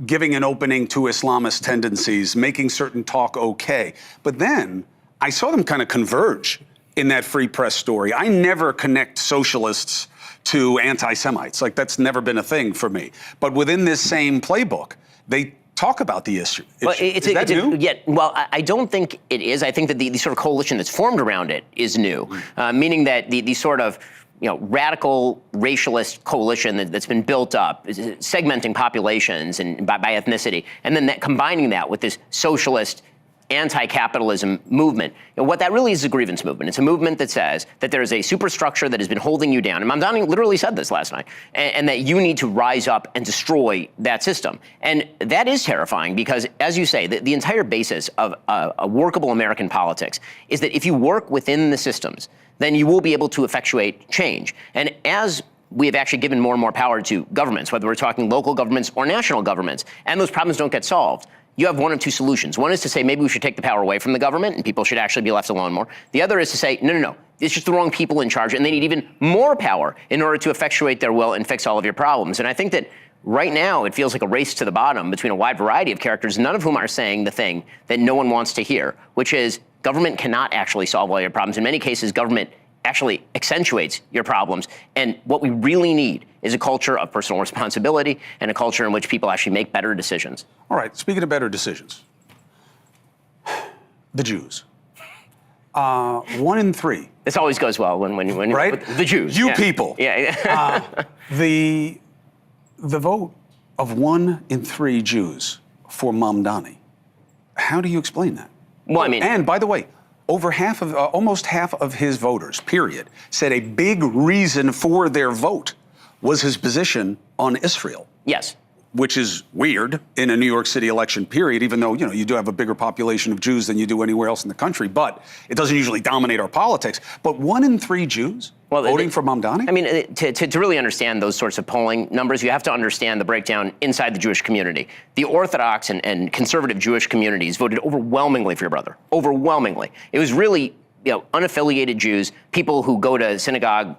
giving an opening to Islamist tendencies, making certain talk okay. But then I saw them kind of converge in that Free Press story. I never connect socialists to anti-Semites. Like, that's never been a thing for me. But within this same playbook, they talk about the issue. Well, Is that new? Well, I don't think it is. I think that the sort of coalition that's formed around it is new, meaning that the sort of radical racialist coalition that's been built up, segmenting populations and by ethnicity, and then combining that with this socialist anti-capitalism movement. What that really is a grievance movement. It's a movement that says that there is a superstructure that has been holding you down. And Mamdani literally said this last night, and that you need to rise up and destroy that system. And that is terrifying because, as you say, the entire basis of a workable American politics is that if you work within the systems, then you will be able to effectuate change. And as we have actually given more and more power to governments, whether we're talking local governments or national governments, and those problems don't get solved, you have one of two solutions. One is to say maybe we should take the power away from the government and people should actually be left alone more. The other is to say, no, it's just the wrong people in charge and they need even more power in order to effectuate their will and fix all of your problems. And I think that right now it feels like a race to the bottom between a wide variety of characters, none of whom are saying the thing that no one wants to hear, which is government cannot actually solve all your problems. In many cases, government actually accentuates your problems. And what we really need is a culture of personal responsibility and a culture in which people actually make better decisions. All right, speaking of better decisions, the Jews. 1 in 3. This always goes well when right? The Jews. You people. Yeah. The vote of 1 in 3 Jews for Mamdani. How do you explain that? Well, I mean, and by the way, over half of, almost half of his voters, period, said a big reason for their vote was his position on Israel. Yes. Which is weird in a New York City election period, even though, you do have a bigger population of Jews than you do anywhere else in the country, but it doesn't usually dominate our politics. But 1 in 3 Jews voting for Mamdani? I mean, to really understand those sorts of polling numbers, you have to understand the breakdown inside the Jewish community. The Orthodox and conservative Jewish communities voted overwhelmingly for your brother. Overwhelmingly. It was really, unaffiliated Jews, people who go to synagogue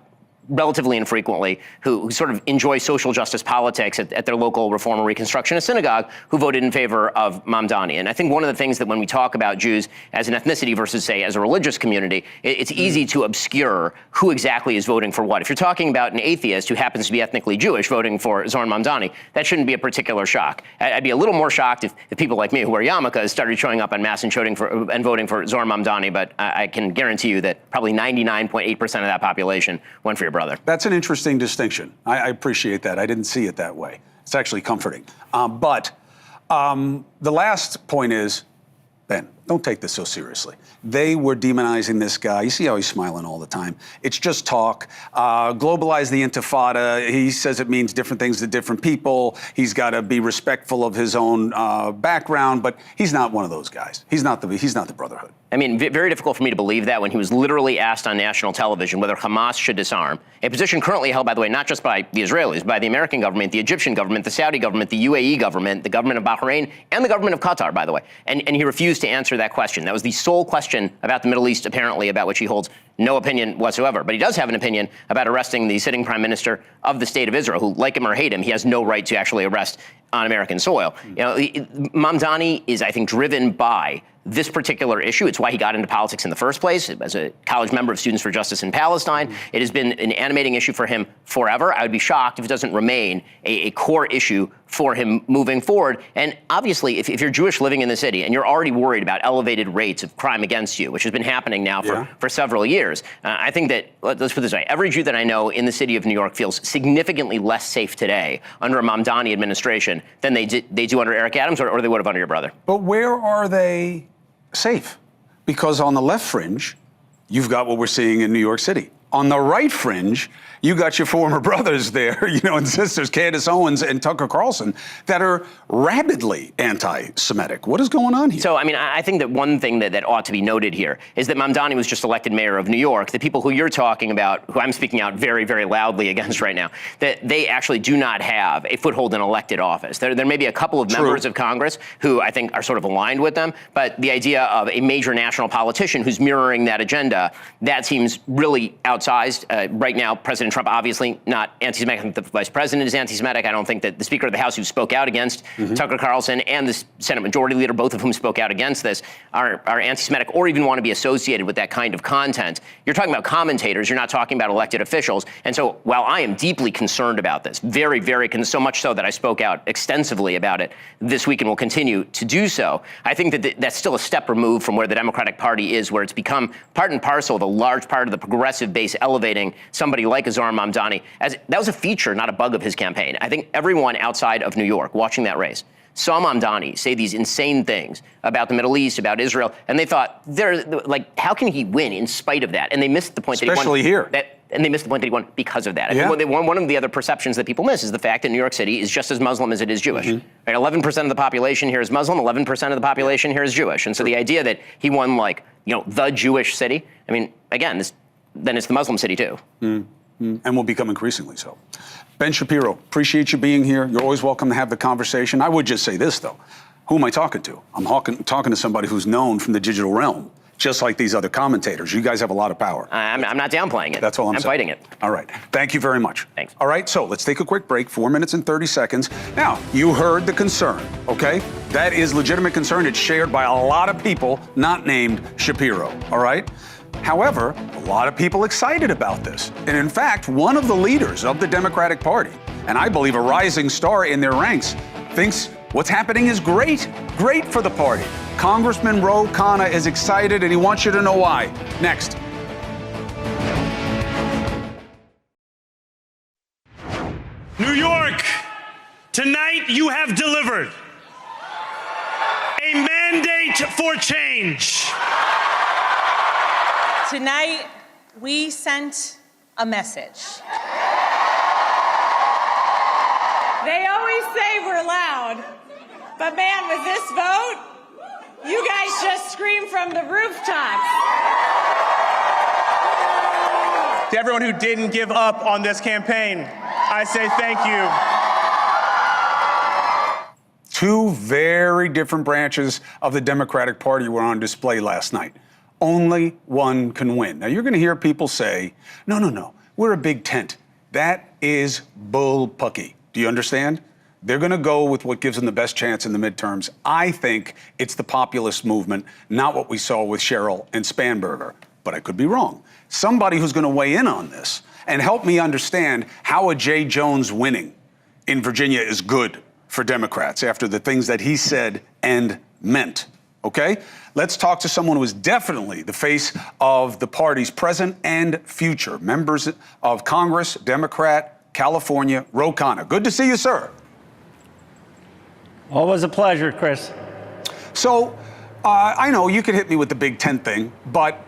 relatively infrequently, who sort of enjoy social justice politics at their local Reform or Reconstructionist synagogue, who voted in favor of Mamdani. And I think one of the things that when we talk about Jews as an ethnicity versus, say, as a religious community, it's easy to obscure who exactly is voting for what. If you're talking about an atheist who happens to be ethnically Jewish voting for Zohran Mamdani, that shouldn't be a particular shock. I'd be a little more shocked if people like me who wear yarmulkes started showing up en masse and voting for Zohran Mamdani, but I can guarantee you that probably 99.8% of that population went for your brother. That's an interesting distinction. I appreciate that. I didn't see it that way. It's actually comforting. But the last point is, Ben, don't take this so seriously. They were demonizing this guy. You see how he's smiling all the time. It's just talk. Globalize the Intifada. He says it means different things to different people. He's got to be respectful of his own background, but he's not one of those guys. He's not the Brotherhood. I mean, very difficult for me to believe that when he was literally asked on national television whether Hamas should disarm, a position currently held, by the way, not just by the Israelis, by the American government, the Egyptian government, the Saudi government, the UAE government, the government of Bahrain, and the government of Qatar, by the way. And he refused to answer that question. That was the sole question about the Middle East, apparently, about which he holds no opinion whatsoever. But he does have an opinion about arresting the sitting prime minister of the state of Israel, who, like him or hate him, he has no right to actually arrest on American soil. Mamdani is, I think, driven by this particular issue. It's why he got into politics in the first place, as a college member of Students for Justice in Palestine. It has been an animating issue for him forever. I would be shocked if it doesn't remain a core issue for him moving forward. And obviously, if you're Jewish living in the city and you're already worried about elevated rates of crime against you, which has been happening now for several years, I think that, let's put it this way, every Jew that I know in the city of New York feels significantly less safe today under a Mamdani administration than they do under Eric Adams or they would have under your brother. But where are they safe? Because on the left fringe, you've got what we're seeing in New York City. On the right fringe, you got your former brothers there, and sisters, Candace Owens and Tucker Carlson, that are rabidly anti-Semitic. What is going on here? So, I think that one thing that ought to be noted here is that Mamdani was just elected mayor of New York. The people who you're talking about, who I'm speaking out very, very loudly against right now, that they actually do not have a foothold in elected office. There may be a couple of members of Congress who I think are sort of aligned with them, but the idea of a major national politician who's mirroring that agenda, that seems really outsized. Right now, President Trump obviously not anti-Semitic. I think the vice president is anti-Semitic. I don't think that the Speaker of the House, who spoke out against Tucker Carlson, and the Senate Majority Leader, both of whom spoke out against this, are anti-Semitic or even want to be associated with that kind of content. You're talking about commentators. You're not talking about elected officials. And so while I am deeply concerned about this, very, very so much so that I spoke out extensively about it this week and will continue to do so, I think that that's still a step removed from where the Democratic Party is, where it's become part and parcel of a large part of the progressive base elevating somebody like Zohran Mamdani. That was a feature, not a bug of his campaign. I think everyone outside of New York watching that race saw Mamdani say these insane things about the Middle East, about Israel, and they thought, how can he win in spite of that? And they missed the point that he won. Especially here. And they missed the point that he won because of that. Yeah. One of the other perceptions that people miss is the fact that New York City is just as Muslim as it is Jewish. Right? 11% of the population here is Muslim, 11% of the population here is Jewish. And so the idea that he won, the Jewish city, again, then it's the Muslim city too. And will become increasingly so. Ben Shapiro, appreciate you being here. You're always welcome to have the conversation. I would just say this, though. Who am I talking to? I'm talking to somebody who's known from the digital realm, just like these other commentators. You guys have a lot of power. I'm not downplaying it. That's all I'm saying. I'm fighting it. All right. Thank you very much. Thanks. All right, so let's take a quick break, 4 minutes and 30 seconds. Now, you heard the concern, okay? That is legitimate concern. It's shared by a lot of people not named Shapiro, all right? However, a lot of people excited about this. And in fact, one of the leaders of the Democratic Party, and I believe a rising star in their ranks, thinks what's happening is great for the party. Congressman Ro Khanna is excited, and he wants you to know why. Next. New York, tonight you have delivered a mandate for change. Tonight, we sent a message. They always say we're loud, but man, with this vote, you guys just screamed from the rooftops. To everyone who didn't give up on this campaign, I say thank you. Two very different branches of the Democratic Party were on display last night. Only one can win. Now, you're going to hear people say, no, we're a big tent. That is bullpucky. Do you understand? They're going to go with what gives them the best chance in the midterms. I think it's the populist movement, not what we saw with Sherrill and Spanberger. But I could be wrong. Somebody who's going to weigh in on this and help me understand how a Jay Jones winning in Virginia is good for Democrats after the things that he said and meant. Okay? Let's talk to someone who is definitely the face of the party's present and future. Members of Congress, Democrat, California, Ro Khanna. Good to see you, sir. Always a pleasure, Chris. So, I know you could hit me with the Big Tent thing, but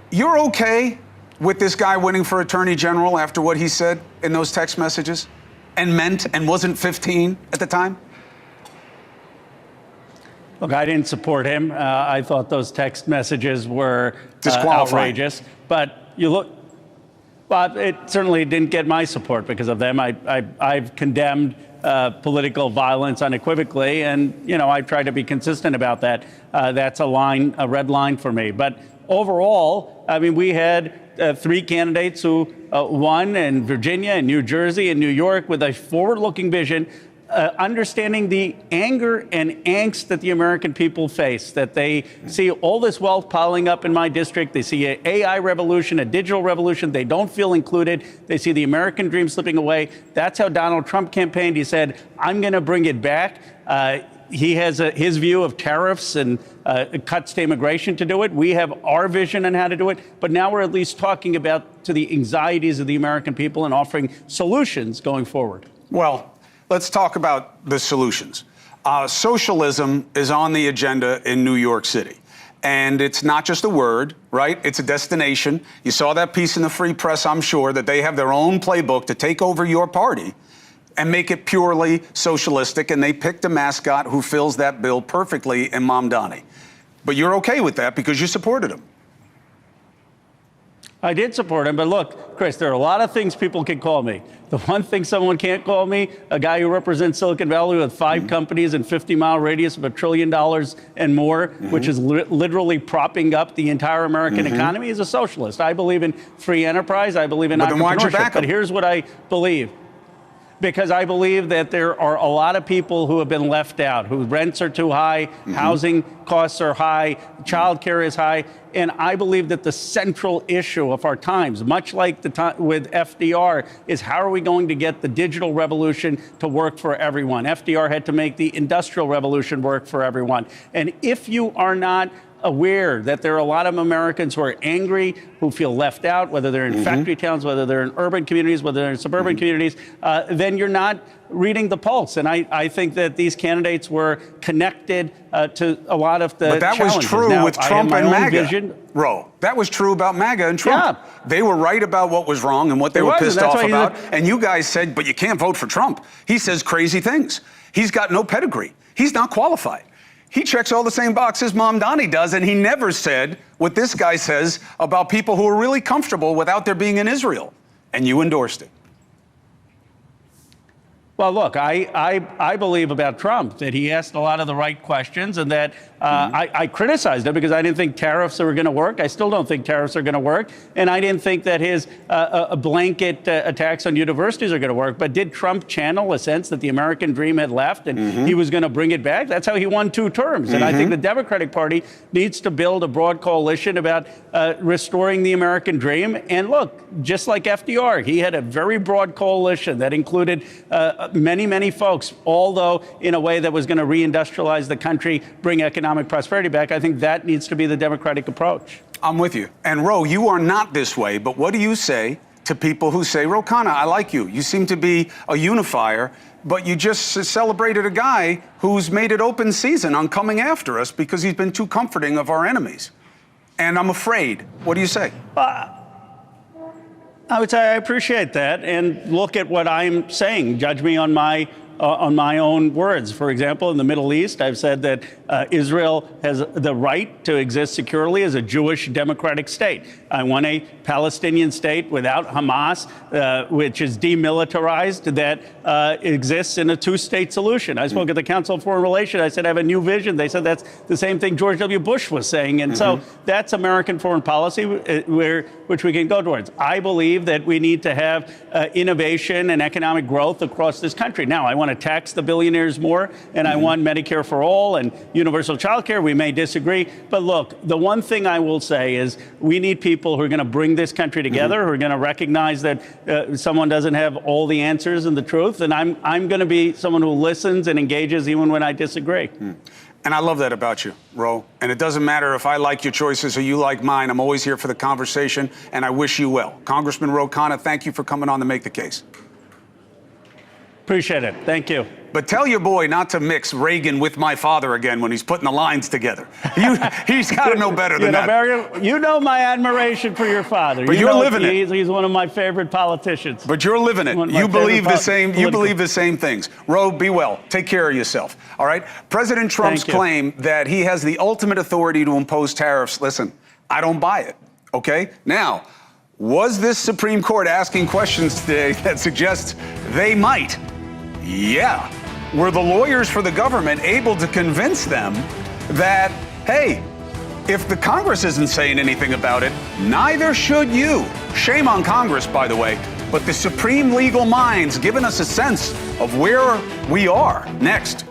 you're okay with this guy winning for Attorney General after what he said in those text messages and meant and wasn't 15 at the time? Look, I didn't support him. I thought those text messages were outrageous. But you look, well, it certainly didn't get my support because of them. I've condemned political violence unequivocally, and I've tried to be consistent about that. That's a red line for me. But overall, we had 3 candidates who won in Virginia and New Jersey and New York with a forward-looking vision, understanding the anger and angst that the American people face, that they see all this wealth piling up in my district. They see an AI revolution, a digital revolution. They don't feel included. They see the American dream slipping away. That's how Donald Trump campaigned. He said, I'm going to bring it back. He has his view of tariffs and cuts to immigration to do it. We have our vision on how to do it. But now we're at least talking about to the anxieties of the American people and offering solutions going forward. Well, let's talk about the solutions. Socialism is on the agenda in New York City. And it's not just a word, right? It's a destination. You saw that piece in the Free Press, I'm sure, that they have their own playbook to take over your party and make it purely socialistic. And they picked a mascot who fills that bill perfectly in Mamdani. But you're okay with that because you supported him. I did support him, but look, Chris, there are a lot of things people can call me. The one thing someone can't call me, a guy who represents Silicon Valley with 5 companies and 50-mile radius of $1 trillion and more, which is literally propping up the entire American economy, is a socialist. I believe in free enterprise. I believe in entrepreneurship. But here's what I believe. Because I believe that there are a lot of people who have been left out, whose rents are too high, housing costs are high, childcare is high, and I believe that the central issue of our times, much like the time with FDR, is how are we going to get the digital revolution to work for everyone? FDR had to make the industrial revolution work for everyone. And if you are not aware that there are a lot of Americans who are angry, who feel left out, whether they're in factory towns, whether they're in urban communities, whether they're in suburban communities, then you're not reading the pulse. And I think that these candidates were connected to a lot of the challenges. But that was true now, with Trump and MAGA, Ro. That was true about MAGA and Trump. Yeah. They were right about what was wrong and what they were pissed off about. And you guys said, but you can't vote for Trump. He says crazy things. He's got no pedigree. He's not qualified. He checks all the same boxes Mamdani does, and he never said what this guy says about people who are really comfortable without their being in Israel. And you endorsed it. Well, look, I believe about Trump that he asked a lot of the right questions, and that I criticized him because I didn't think tariffs were going to work. I still don't think tariffs are going to work. And I didn't think that his blanket attacks on universities are going to work. But did Trump channel a sense that the American dream had left and he was going to bring it back? That's how he won 2 terms. And I think the Democratic Party needs to build a broad coalition about restoring the American dream. And look, just like FDR, he had a very broad coalition that included many folks, although in a way that was going to reindustrialize the country, bring economic prosperity back. I think that needs to be the Democratic approach. I'm with you. And Ro, you are not this way, but what do you say to people who say, Ro Khanna, I like you. You seem to be a unifier, but you just celebrated a guy who's made it open season on coming after us because he's been too comforting of our enemies. And I'm afraid. What do you say? I would say I appreciate that, and look at what I'm saying. Judge me on my own words. For example, in the Middle East, I've said that Israel has the right to exist securely as a Jewish democratic state. I want a Palestinian state without Hamas, which is demilitarized, that exists in a 2-state solution. I spoke at the Council of Foreign Relations. I said I have a new vision. They said that's the same thing George W. Bush was saying. And so that's American foreign policy which we can go towards. I believe that we need to have innovation and economic growth across this country. Now, I want to tax the billionaires more, and I want Medicare for all and universal child care. We may disagree. But look, the one thing I will say is we need people who are going to bring this country together, who are going to recognize that someone doesn't have all the answers and the truth. And I'm going to be someone who listens and engages even when I disagree. And I love that about you, Ro. And it doesn't matter if I like your choices or you like mine. I'm always here for the conversation, and I wish you well. Congressman Ro Khanna, thank you for coming on to make the case. Appreciate it. Thank you. But tell your boy not to mix Reagan with my father again when he's putting the lines together. He's got to know better than that. You know my admiration for your father. But you're living it. He's one of my favorite politicians. But you're living it. You believe the same. You believe the same things. Ro, be well. Take care of yourself. All right. President Trump's claim that he has the ultimate authority to impose tariffs. Listen, I don't buy it. Okay. Now, was this Supreme Court asking questions today that suggest they might? Yeah. Were the lawyers for the government able to convince them that, hey, if the Congress isn't saying anything about it, neither should you. Shame on Congress, by the way, but the supreme legal minds giving us a sense of where we are. Next.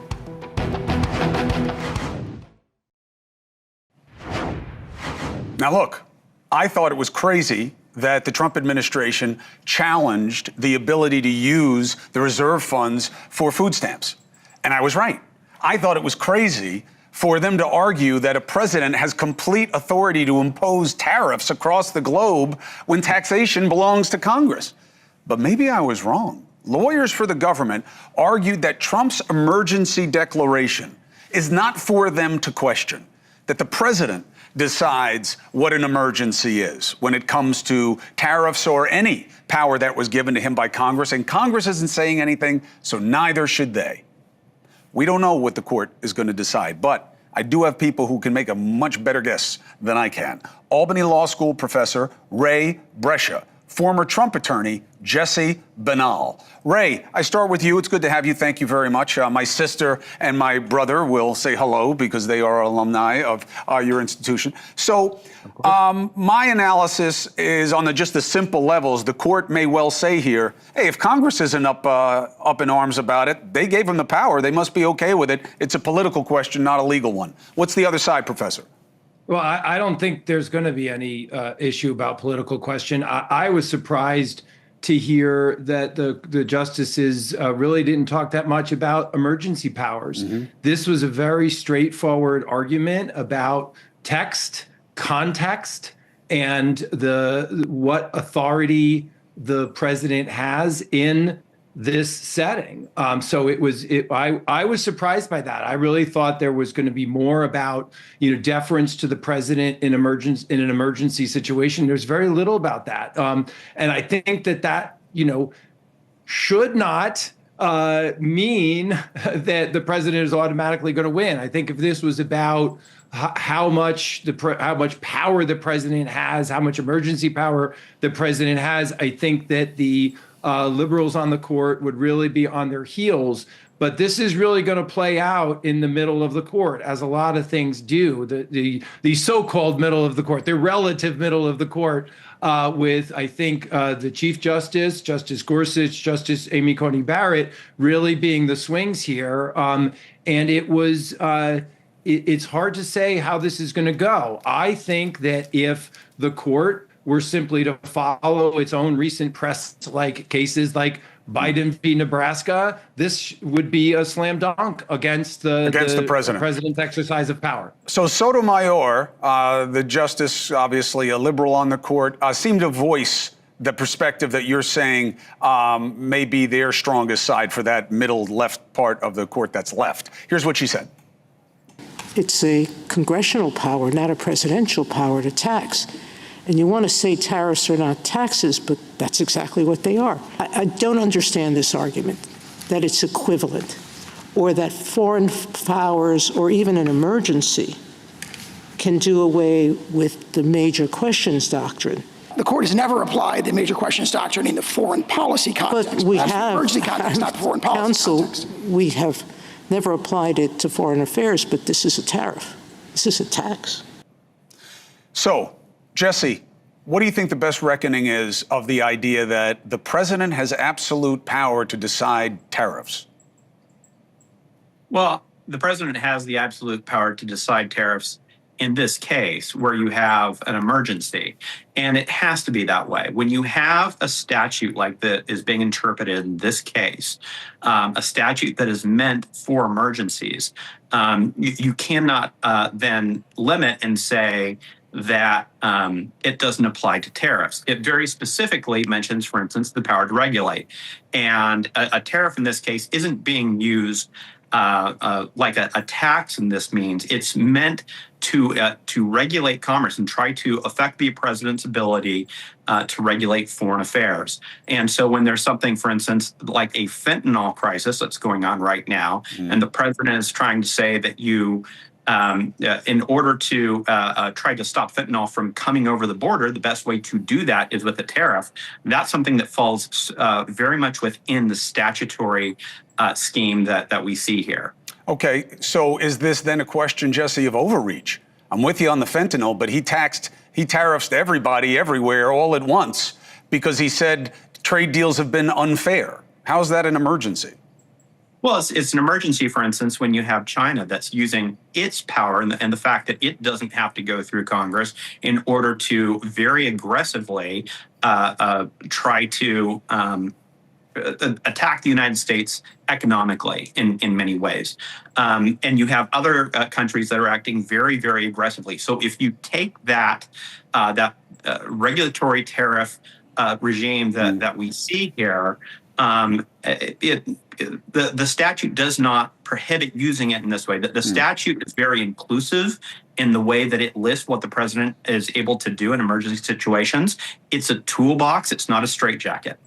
Now, look, I thought it was crazy that the Trump administration challenged the ability to use the reserve funds for food stamps. And I was right. I thought it was crazy for them to argue that a president has complete authority to impose tariffs across the globe when taxation belongs to Congress. But maybe I was wrong. Lawyers for the government argued that Trump's emergency declaration is not for them to question, that the president decides what an emergency is when it comes to tariffs or any power that was given to him by Congress. And Congress isn't saying anything, so neither should they. We don't know what the court is going to decide, but I do have people who can make a much better guess than I can. Albany Law School professor Ray Brescia, former Trump attorney Jesse Banal. Ray, I start with you. It's good to have you. Thank you very much. My sister and my brother will say hello because they are alumni of your institution. So my analysis is on just the simple levels. The court may well say here, hey, if Congress isn't up in arms about it, they gave them the power. They must be okay with it. It's a political question, not a legal one. What's the other side, Professor? Well, I don't think there's going to be any issue about political question. I was surprised to hear that the justices really didn't talk that much about emergency powers. This was a very straightforward argument about text, context, and what authority the president has in this setting. So I was surprised by that. I really thought there was going to be more about, deference to the president in an emergency situation. There's very little about that. And I think that should not mean that the president is automatically going to win. I think if this was about how much power the president has, how much emergency power the president has, I think that the liberals on the court would really be on their heels. But this is really going to play out in the middle of the court, as a lot of things do. The so-called middle of the court, the relative middle of the court, with, I think, the Chief Justice, Justice Gorsuch, Justice Amy Coney Barrett, really being the swings here. And it's hard to say how this is going to go. I think that if the court were simply to follow its own recent press-like cases like Biden v. Nebraska, this would be a slam dunk against the president. The president's exercise of power. So Sotomayor, the justice, obviously a liberal on the court, seemed to voice the perspective that you're saying may be their strongest side for that middle left part of the court that's left. Here's what she said. It's a congressional power, not a presidential power to tax. And you want to say tariffs are not taxes, but that's exactly what they are. I don't understand this argument that it's equivalent, or that foreign powers or even an emergency can do away with the major questions doctrine. The court has never applied the major questions doctrine in the foreign policy context. But we have, emergency context, not foreign policy context. We have never applied it to foreign affairs, but this is a tariff. This is a tax. So, Jesse, what do you think the best reckoning is of the idea that the president has absolute power to decide tariffs? Well, the president has the absolute power to decide tariffs in this case where you have an emergency. And it has to be that way. When you have a statute like that is being interpreted in this case, a statute that is meant for emergencies, you cannot then limit and say that it doesn't apply to tariffs. It very specifically mentions, for instance, the power to regulate. And a tariff in this case isn't being used like a tax in this means. It's meant to regulate commerce and try to affect the president's ability to regulate foreign affairs. And so when there's something, for instance, like a fentanyl crisis that's going on right now, and the president is trying to say that in order to try to stop fentanyl from coming over the border, the best way to do that is with a tariff. That's something that falls very much within the statutory scheme that we see here. Okay, so is this then a question, Jesse, of overreach? I'm with you on the fentanyl, but he tariffs everybody everywhere all at once because he said trade deals have been unfair. How is that an emergency? Well, it's an emergency, for instance, when you have China that's using its power and the fact that it doesn't have to go through Congress in order to very aggressively try to attack the United States economically in many ways. And you have other countries that are acting very, very aggressively. So if you take that regulatory tariff regime that we see here, the statute does not prohibit using it in this way. The statute is very inclusive in the way that it lists what the president is able to do in emergency situations. It's a toolbox. It's not a straitjacket.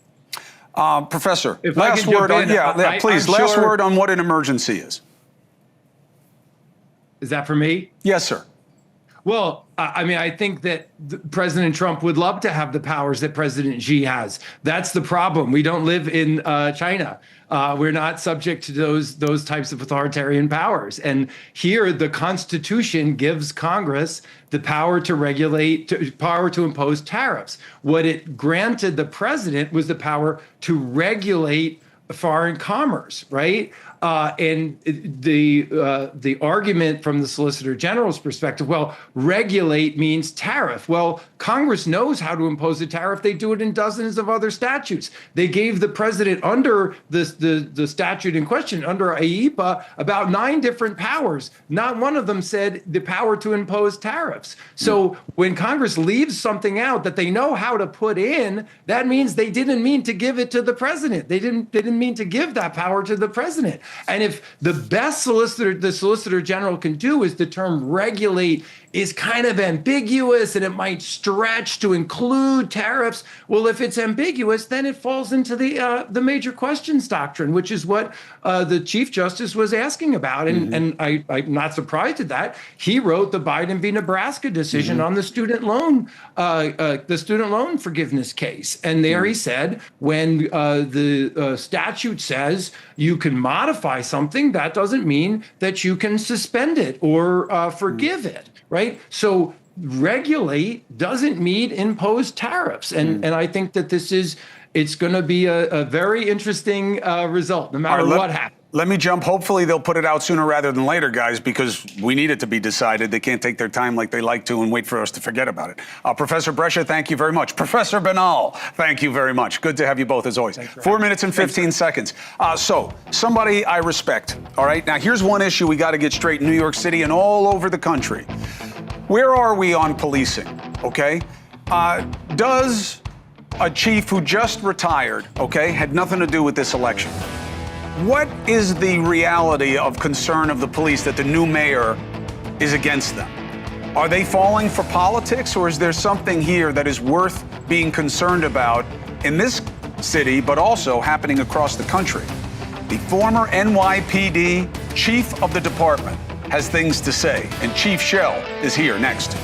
Professor, If last word on, please, last word on what an emergency is. Is that for me? Yes, sir. Well, I mean, I think that President Trump would love to have the powers that President Xi has. That's the problem. We don't live in China. We're not subject to those types of authoritarian powers. And here, the Constitution gives Congress the power to regulate, power to impose tariffs. What it granted the president was the power to regulate foreign commerce, right? And the argument from the Solicitor General's perspective, well, regulate means tariff. Well, Congress knows how to impose a tariff. They do it in dozens of other statutes. They gave the president under the statute in question, under AIPA, about 9 different powers. Not one of them said the power to impose tariffs. So when Congress leaves something out that they know how to put in, that means they didn't mean to give it to the president. They didn't mean to give that power to the president. And if the best the Solicitor General can do is the term regulate is kind of ambiguous and it might stretch to include tariffs. Well, if it's ambiguous, then it falls into the major questions doctrine, which is what the Chief Justice was asking about. And I'm not surprised at that. He wrote the Biden v. Nebraska decision on the student loan forgiveness case. And there he said, when the statute says you can modify something, that doesn't mean that you can suspend it or forgive it. Right. So regulate doesn't mean impose tariffs. And I think that it's going to be a very interesting result, no matter what happens. Let me jump. Hopefully they'll put it out sooner rather than later, guys, because we need it to be decided. They can't take their time like they like to and wait for us to forget about it. Professor Brescia, thank you very much. Professor Banal, thank you very much. Good to have you both, as always. 4 minutes and 15 seconds. So somebody I respect. All right. Now, here's one issue we got to get straight in New York City and all over the country. Where are we on policing? OK, does a chief who just retired, OK, had nothing to do with this election? What is the reality of concern of the police that the new mayor is against them? Are they falling for politics, or is there something here that is worth being concerned about in this city, but also happening across the country? The former NYPD chief of the department has things to say, and Chief Shell is here next.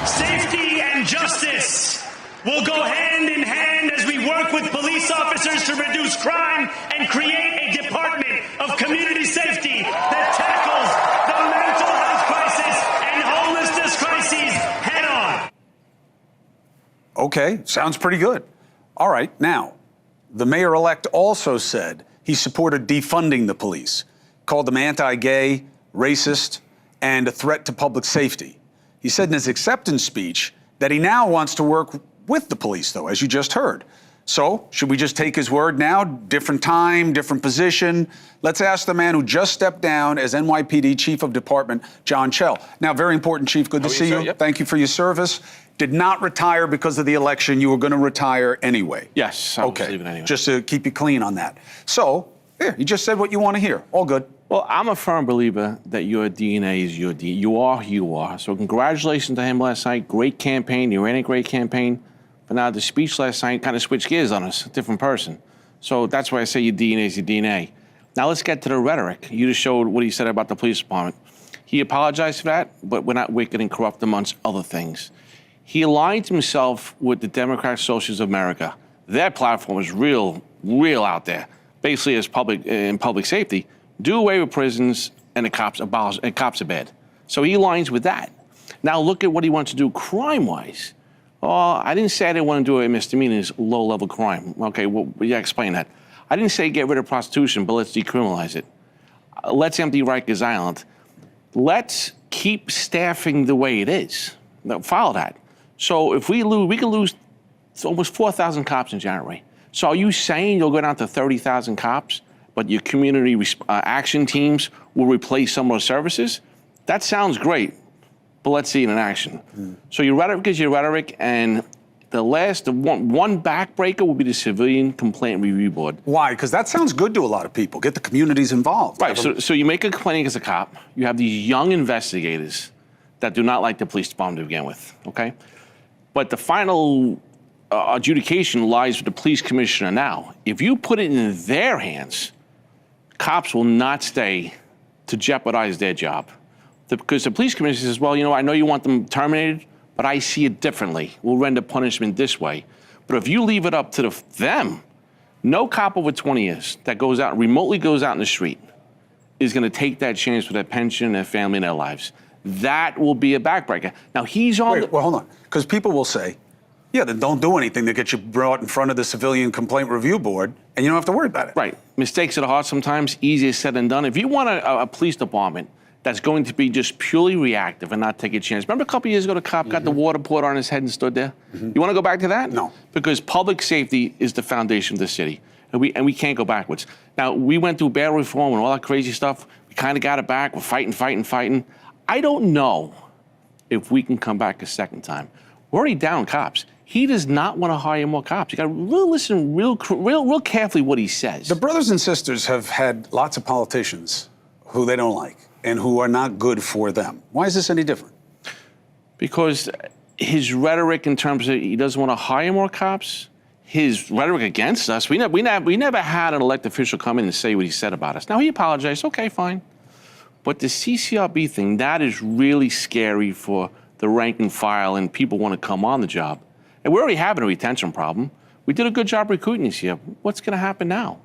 Safety and justice will go hand in hand as we work with police officers to reduce crime and create a department of community safety that tackles the mental health crisis and homelessness crises head on. Okay, sounds pretty good. All right, now, the mayor-elect also said he supported defunding the police, called them anti-gay, racist, and a threat to public safety. He said in his acceptance speech that he now wants to work with the police, though, as you just heard. So should we just take his word now? Different time, different position. Let's ask the man who just stepped down as NYPD Chief of Department, John Chell. Now, very important, Chief. Good to see you. Yep. Thank you for your service. Did not retire because of the election. You were going to retire anyway. Yes, I was leaving anyway. Just to keep you clean on that. So, here, you just said what you want to hear. All good. Well, I'm a firm believer that your DNA is your DNA. You are who you are. So congratulations to him last night. Great campaign. You ran a great campaign. But now the speech last night kind of switched gears on us, a different person. So that's why I say your DNA is your DNA. Now let's get to the rhetoric. You just showed what he said about the police department. He apologized for that, but we're not wicked and corrupt amongst other things. He aligned himself with the Democratic Socialists of America. Their platform is real out there. Basically, as public safety, do away with prisons and the cops are bad. So he aligns with that. Now look at what he wants to do crime-wise. Oh, I didn't say I didn't want to do it misdemeanors, low-level crime. Okay, well, yeah, explain that. I didn't say get rid of prostitution, but let's decriminalize it. Let's empty Rikers Island. Let's keep staffing the way it is. Now, follow that. So if we could lose almost 4,000 cops in January. So are you saying you'll go down to 30,000 cops, but your community action teams will replace some of those services? That sounds great, but let's see it in action. So your rhetoric is your rhetoric, and the one backbreaker will be the Civilian Complaint Review Board. Why? Because that sounds good to a lot of people. Get the communities involved. Right. So you make a complaint against a cop. You have these young investigators that do not like the police department to begin with. Okay. But the final adjudication lies with the police commissioner now. If you put it in their hands, cops will not stay to jeopardize their job. Because the police commissioner says, well, you know, I know you want them terminated, but I see it differently. We'll render punishment this way. But if you leave it up to them, no cop over 20 years that remotely goes out in the street is going to take that chance for their pension, their family, and their lives. That will be a backbreaker. Now, he's on... Well, hold on. Because people will say, yeah, then don't do anything to get you brought in front of the Civilian Complaint Review Board, and you don't have to worry about it. Right. Mistakes are hard sometimes, easier said than done. If you want a police department that's going to be just purely reactive and not take a chance. Remember a couple years ago, the cop got the water poured on his head and stood there? You want to go back to that? No. Because public safety is the foundation of the city, and we can't go backwards. Now, we went through bail reform and all that crazy stuff. We kind of got it back. We're fighting. I don't know if we can come back a second time. We're already down cops. He does not want to hire more cops. You got to really listen real carefully what he says. The brothers and sisters have had lots of politicians who they don't like and who are not good for them. Why is this any different? Because his rhetoric in terms of he doesn't want to hire more cops, his rhetoric against us, we never had an elected official come in and say what he said about us. Now, he apologized. Okay, fine. But the CCRB thing, that is really scary for the rank and file and people want to come on the job. And we're already having a retention problem. We did a good job recruiting this year. What's going to happen now?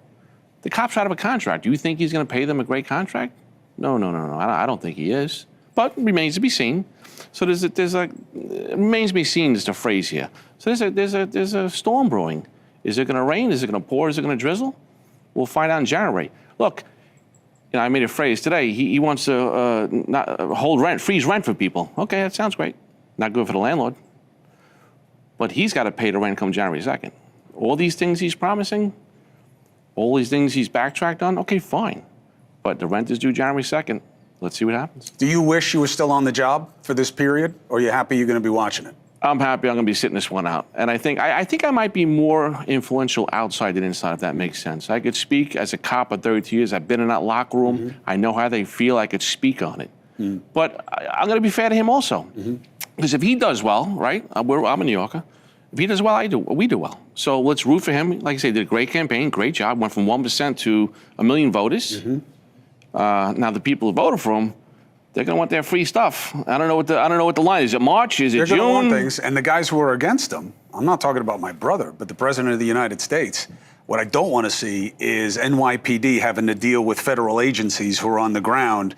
The cop's out of a contract. Do you think he's going to pay them a great contract? No. I don't think he is. But it remains to be seen. So it remains to be seen is the phrase here. So there's a storm brewing. Is it going to rain? Is it going to pour? Is it going to drizzle? We'll find out in January. Look, you know, I made a phrase today. He wants to freeze rent for people. Okay, that sounds great. Not good for the landlord. But he's got to pay the rent come January 2nd. All these things he's promising, all these things he's backtracked on, okay, fine. But the rent is due January 2nd. Let's see what happens. Do you wish you were still on the job for this period, or are you happy you're going to be watching it? I'm happy I'm going to be sitting this one out. And I think I might be more influential outside than inside, if that makes sense. I could speak as a cop of 32 years. I've been in that locker room. I know how they feel. I could speak on it. But I'm going to be fair to him also. Because if he does well, right, I'm a New Yorker. If he does well, we do well. So let's root for him. Like I say, did a great campaign, great job. Went from 1% to 1 million voters. Now the people who voted for him, they're going to want their free stuff. I don't know what the line is. Is it March? Is it June? They're going to want things. And the guys who are against him, I'm not talking about my brother, but the president of the United States. What I don't want to see is NYPD having to deal with federal agencies who are on the ground,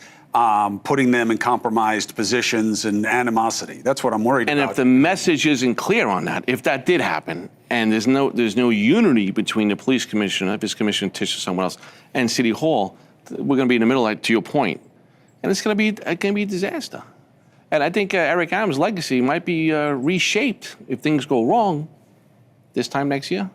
putting them in compromised positions and animosity. That's what I'm worried about. And if the message isn't clear on that, if that did happen, and there's no unity between the police commissioner, if it's Commissioner Tisch or someone else, and City Hall, we're going to be in the middle, to your point. And it's going to be a disaster. And I think Eric Adams' legacy might be reshaped if things go wrong this time next year.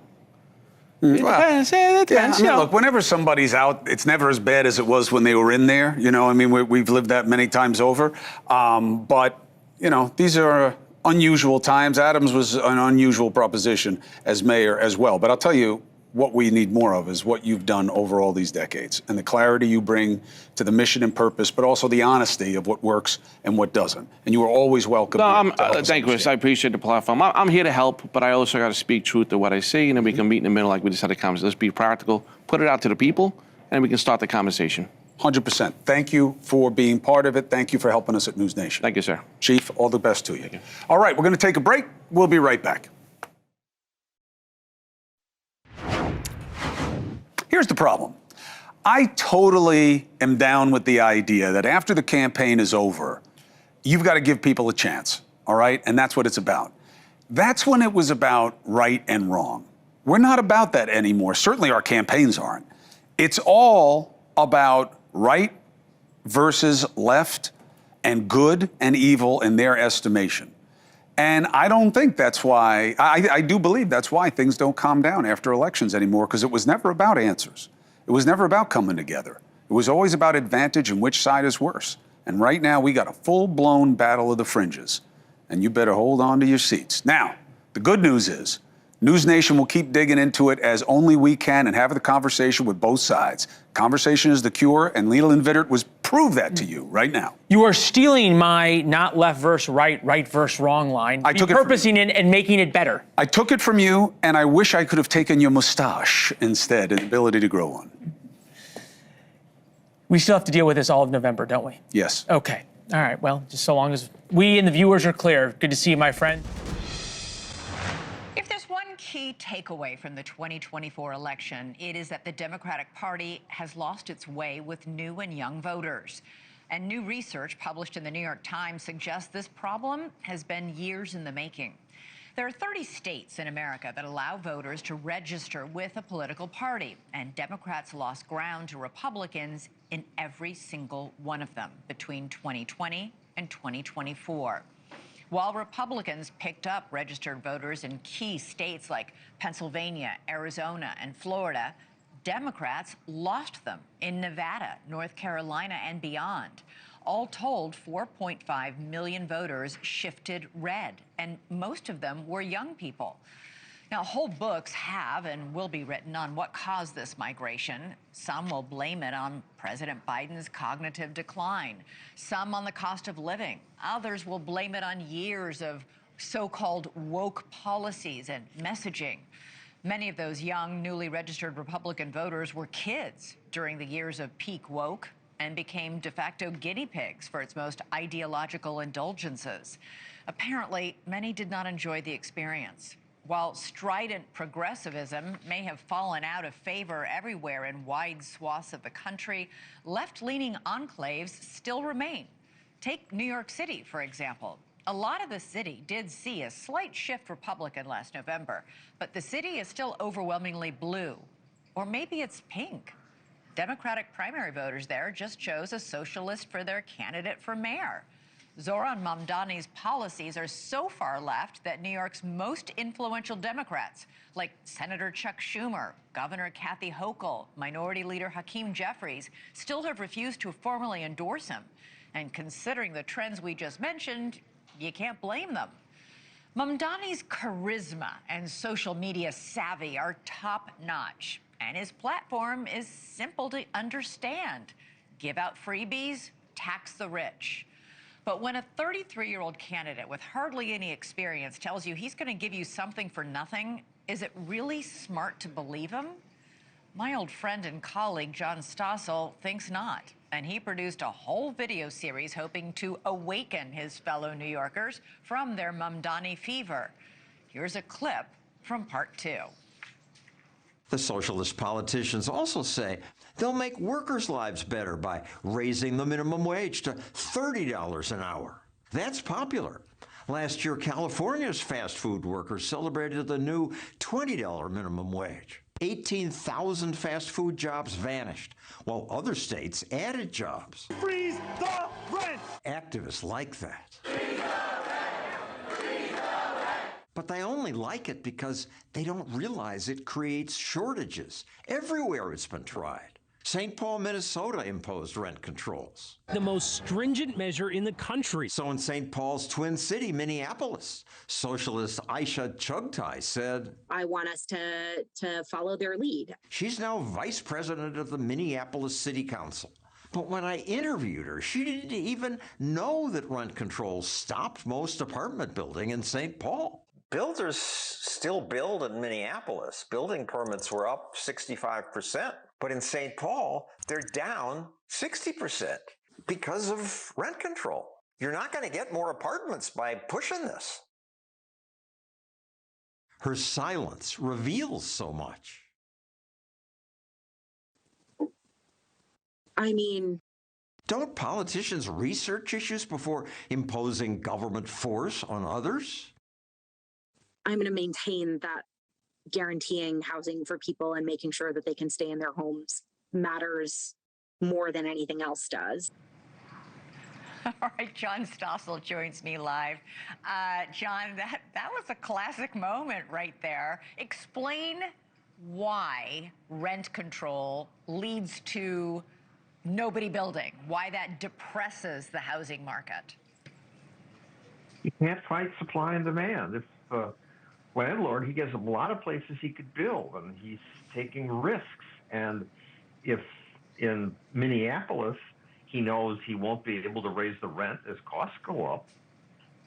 It depends. Look, whenever somebody's out, it's never as bad as it was when they were in there. You know, I mean, we've lived that many times over. But, you know, these are unusual times. Adams was an unusual proposition as mayor as well. But I'll tell you, what we need more of is what you've done over all these decades and the clarity you bring to the mission and purpose, but also the honesty of what works and what doesn't. And you are always welcome. Thank you, Chris. I appreciate the platform. I'm here to help, but I also got to speak truth to what I say, and then we can meet in the middle like we just had a conversation. Let's be practical, put it out to the people, and we can start the conversation. 100%. Thank you for being part of it. Thank you for helping us at NewsNation. Thank you, sir. Chief, all the best to you. All right, we're going to take a break. We'll be right back. Here's the problem. I totally am down with the idea that after the campaign is over, you've got to give people a chance, all right? And that's what it's about. That's when it was about right and wrong. We're not about that anymore. Certainly our campaigns aren't. It's all about right versus left and good and evil in their estimation. And I don't think that's why, I do believe that's why things don't calm down after elections anymore, because it was never about answers. It was never about coming together. It was always about advantage and which side is worse. And right now we got a full-blown battle of the fringes. And you better hold on to your seats. Now, The good news is NewsNation will keep digging into it as only we can and have the conversation with both sides. Conversation is the cure, and Leland Vittert was prove that to you right now. You are stealing my not left versus right, right versus wrong line, repurposing it and making it better. I took it from you, and I wish I could have taken your mustache instead, an ability to grow one. We still have to deal with this all of November, don't we? Yes. Okay. All right. Well, just so long as we and the viewers are clear. Good to see you, my friend. If there's one key takeaway from the 2024 election, it is that the Democratic Party has lost its way with new and young voters. And new research published in the New York Times suggests this problem has been years in the making. There are 30 states in America that allow voters to register with a political party, and Democrats lost ground to Republicans in every single one of them between 2020 and 2024. While Republicans picked up registered voters in key states like Pennsylvania, Arizona, and Florida, Democrats lost them in Nevada, North Carolina, and beyond. All told, 4.5 million voters shifted red, and most of them were young people. Now, whole books have and will be written on what caused this migration. Some will blame it on President Biden's cognitive decline, some on the cost of living. Others will blame it on years of so-called woke policies and messaging. Many of those young, newly registered Republican voters were kids during the years of peak woke and became de facto guinea pigs for its most ideological indulgences. Apparently, many did not enjoy the experience. While strident progressivism may have fallen out of favor everywhere in wide swaths of the country, left-leaning enclaves still remain. Take New York City, for example. A lot of the city did see a slight shift Republican last November, but the city is still overwhelmingly blue. Or maybe it's pink. Democratic primary voters there just chose a socialist for their candidate for mayor. Zohran Mamdani's policies are so far left that New York's most influential Democrats, like Senator Chuck Schumer, Governor Kathy Hochul, Minority Leader Hakeem Jeffries, still have refused to formally endorse him. And considering the trends we just mentioned, you can't blame them. Mamdani's charisma and social media savvy are top-notch, and his platform is simple to understand. Give out freebies, tax the rich. But when a 33-year-old candidate with hardly any experience tells you he's going to give you something for nothing, is it really smart to believe him? My old friend and colleague John Stossel thinks not, and he produced a whole video series hoping to awaken his fellow New Yorkers from their Mamdani fever. Here's a clip from part 2. The socialist politicians also say they'll make workers' lives better by raising the minimum wage to $30 an hour. That's popular. Last year, California's fast food workers celebrated the new $20 minimum wage. 18,000 fast food jobs vanished, while other states added jobs. Freeze the rent! Activists like that. But they only like it because they don't realize it creates shortages. Everywhere it's been tried. St. Paul, Minnesota imposed rent controls. The most stringent measure in the country. So in St. Paul's twin city, Minneapolis, socialist Aisha Chugtai said, I want us to follow their lead. She's now vice president of the Minneapolis City Council. But when I interviewed her, she didn't even know that rent controls stopped most apartment building in St. Paul. Builders still build in Minneapolis. Building permits were up 65%. But in St. Paul, they're down 60% because of rent control. You're not going to get more apartments by pushing this. Her silence reveals so much. I mean, don't politicians research issues before imposing government force on others? I'm going to maintain that guaranteeing housing for people and making sure that they can stay in their homes matters more than anything else does. All right, John Stossel joins me live. John, that was a classic moment right there. Explain why rent control leads to nobody building, why that depresses the housing market. You can't fight supply and demand. If he has a lot of places he could build, and he's taking risks. And if in Minneapolis he knows he won't be able to raise the rent as costs go up,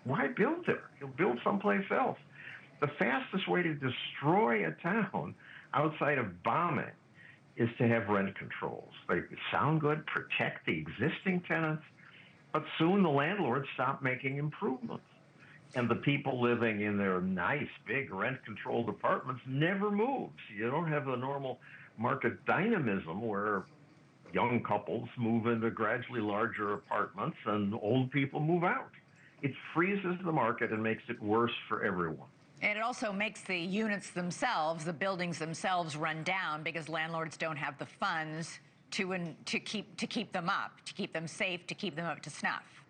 why build there? He'll build someplace else. The fastest way to destroy a town outside of bombing is to have rent controls. They sound good, protect the existing tenants, but soon the landlords stop making improvements. And the people living in their nice, big rent-controlled apartments never move. So you don't have the normal market dynamism where young couples move into gradually larger apartments and old people move out. It freezes the market and makes it worse for everyone. And it also makes the units themselves, the buildings themselves, run down because landlords don't have the funds to keep them up, to keep them safe, to keep them up to snuff.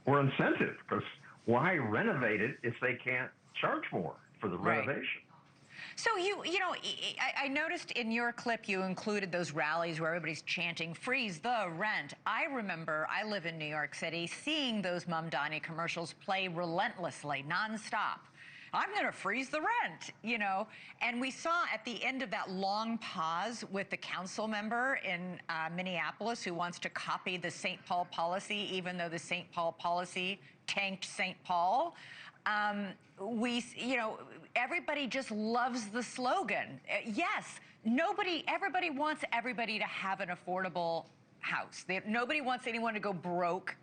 Or incentive, because why renovate it if they can't charge more for the renovation? So I noticed in your clip you included those rallies where everybody's chanting, freeze the rent. I remember, I live in New York City, seeing those Mamdani commercials play relentlessly, nonstop. I'm going to freeze the rent, And we saw at the end of that long pause with the council member in Minneapolis who wants to copy the St. Paul policy, even though the St. Paul policy tanked St. Paul. Everybody just loves the slogan. Yes, everybody wants everybody to have an affordable house. Nobody wants anyone to go broke